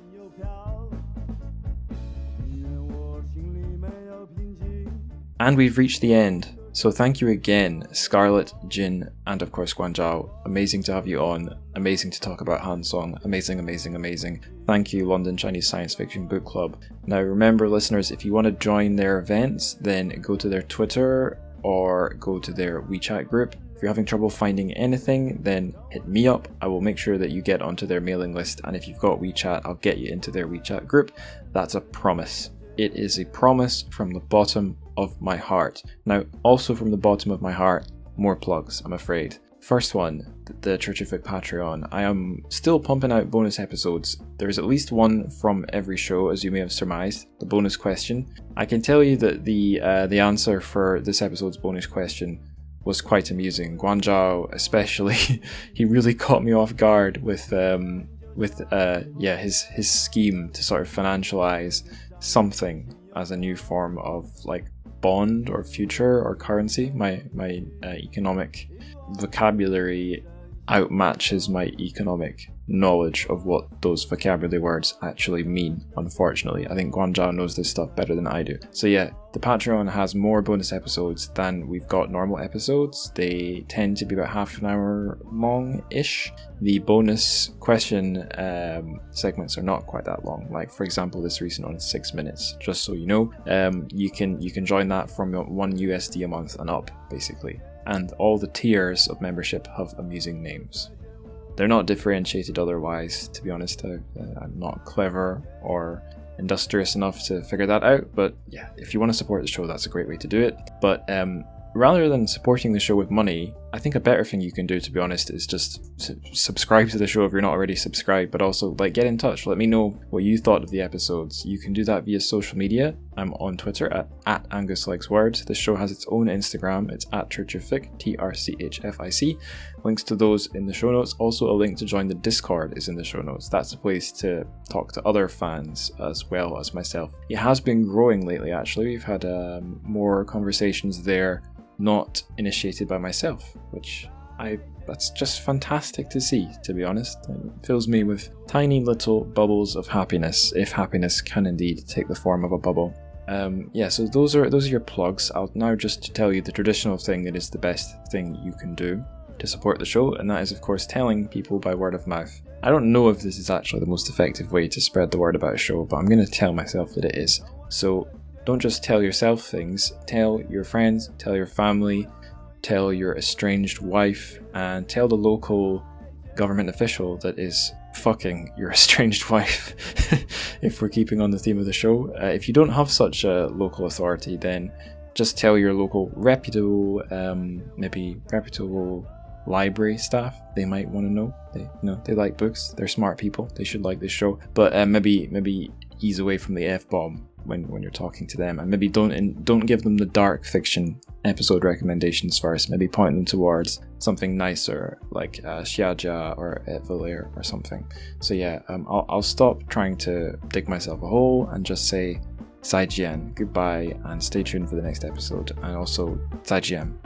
And we've reached the end. So thank you again, Scarlett, Jin, and of course Guanzhao. Amazing to have you on. Amazing to talk about Han Song. Amazing, amazing, amazing. Thank you, London Chinese Science Fiction Book Club. Now remember, listeners, if you want to join their events, then go to their Twitter or go to their WeChat group. If you're having trouble finding anything, then hit me up. I will make sure that you get onto their mailing list, and if you've got WeChat, I'll get you into their WeChat group. That's a promise. It is a promise from the bottom of my heart. Now, also from the bottom of my heart, more plugs, I'm afraid. First one, the Church of Vic Patreon. I am still pumping out bonus episodes. There's at least one from every show, as you may have surmised. The bonus question. I can tell you that the answer for this episode's bonus question was quite amusing. Guanzhao, especially, he really caught me off guard with his scheme to sort of financialize something as a new form of like bond or future or currency. My economic vocabulary outmatches my economic knowledge of what those vocabulary words actually mean, unfortunately. I think Guanzhao knows this stuff better than I do. So yeah, the Patreon has more bonus episodes than we've got normal episodes. They tend to be about half an hour long-ish. The bonus question segments are not quite that long. Like, for example, this recent one is 6 minutes, just so you know. You can join that from $1 a month and up, basically. And all the tiers of membership have amusing names. They're not differentiated otherwise, to be honest. I'm not clever or industrious enough to figure that out, but yeah, if you want to support the show, that's a great way to do it. But rather than supporting the show with money, I think a better thing you can do, to be honest, is just subscribe to the show if you're not already subscribed, but also like get in touch. Let me know what you thought of the episodes. You can do that via social media. I'm on Twitter at Angus Likes Words. The show has its own Instagram. It's at Church of Fic, TRCHFIC. Links to those in the show notes. Also, a link to join the Discord is in the show notes. That's a place to talk to other fans as well as myself. It has been growing lately, actually. We've had more conversations there, not initiated by myself, which that's just fantastic to see, to be honest. It fills me with tiny little bubbles of happiness, if happiness can indeed take the form of a bubble. So those are your plugs. I'll now just tell you the traditional thing that is the best thing you can do to support the show, and that is, of course, telling people by word of mouth. I don't know if this is actually the most effective way to spread the word about a show, but I'm going to tell myself that it is. So don't just tell yourself things, tell your friends, tell your family, tell your estranged wife, and tell the local government official that is fucking your estranged wife, if we're keeping on the theme of the show. If you don't have such a local authority, then just tell your local reputable library staff. They might want to know. They like books. They're smart people. They should like this show. But maybe ease away from the F-bomb when you're talking to them, and maybe don't give them the dark fiction episode recommendations first. Maybe point them towards something nicer like Xiajia or Valer or something. So yeah, I'll stop trying to dig myself a hole and just say 再见, goodbye, and stay tuned for the next episode, and also 再见.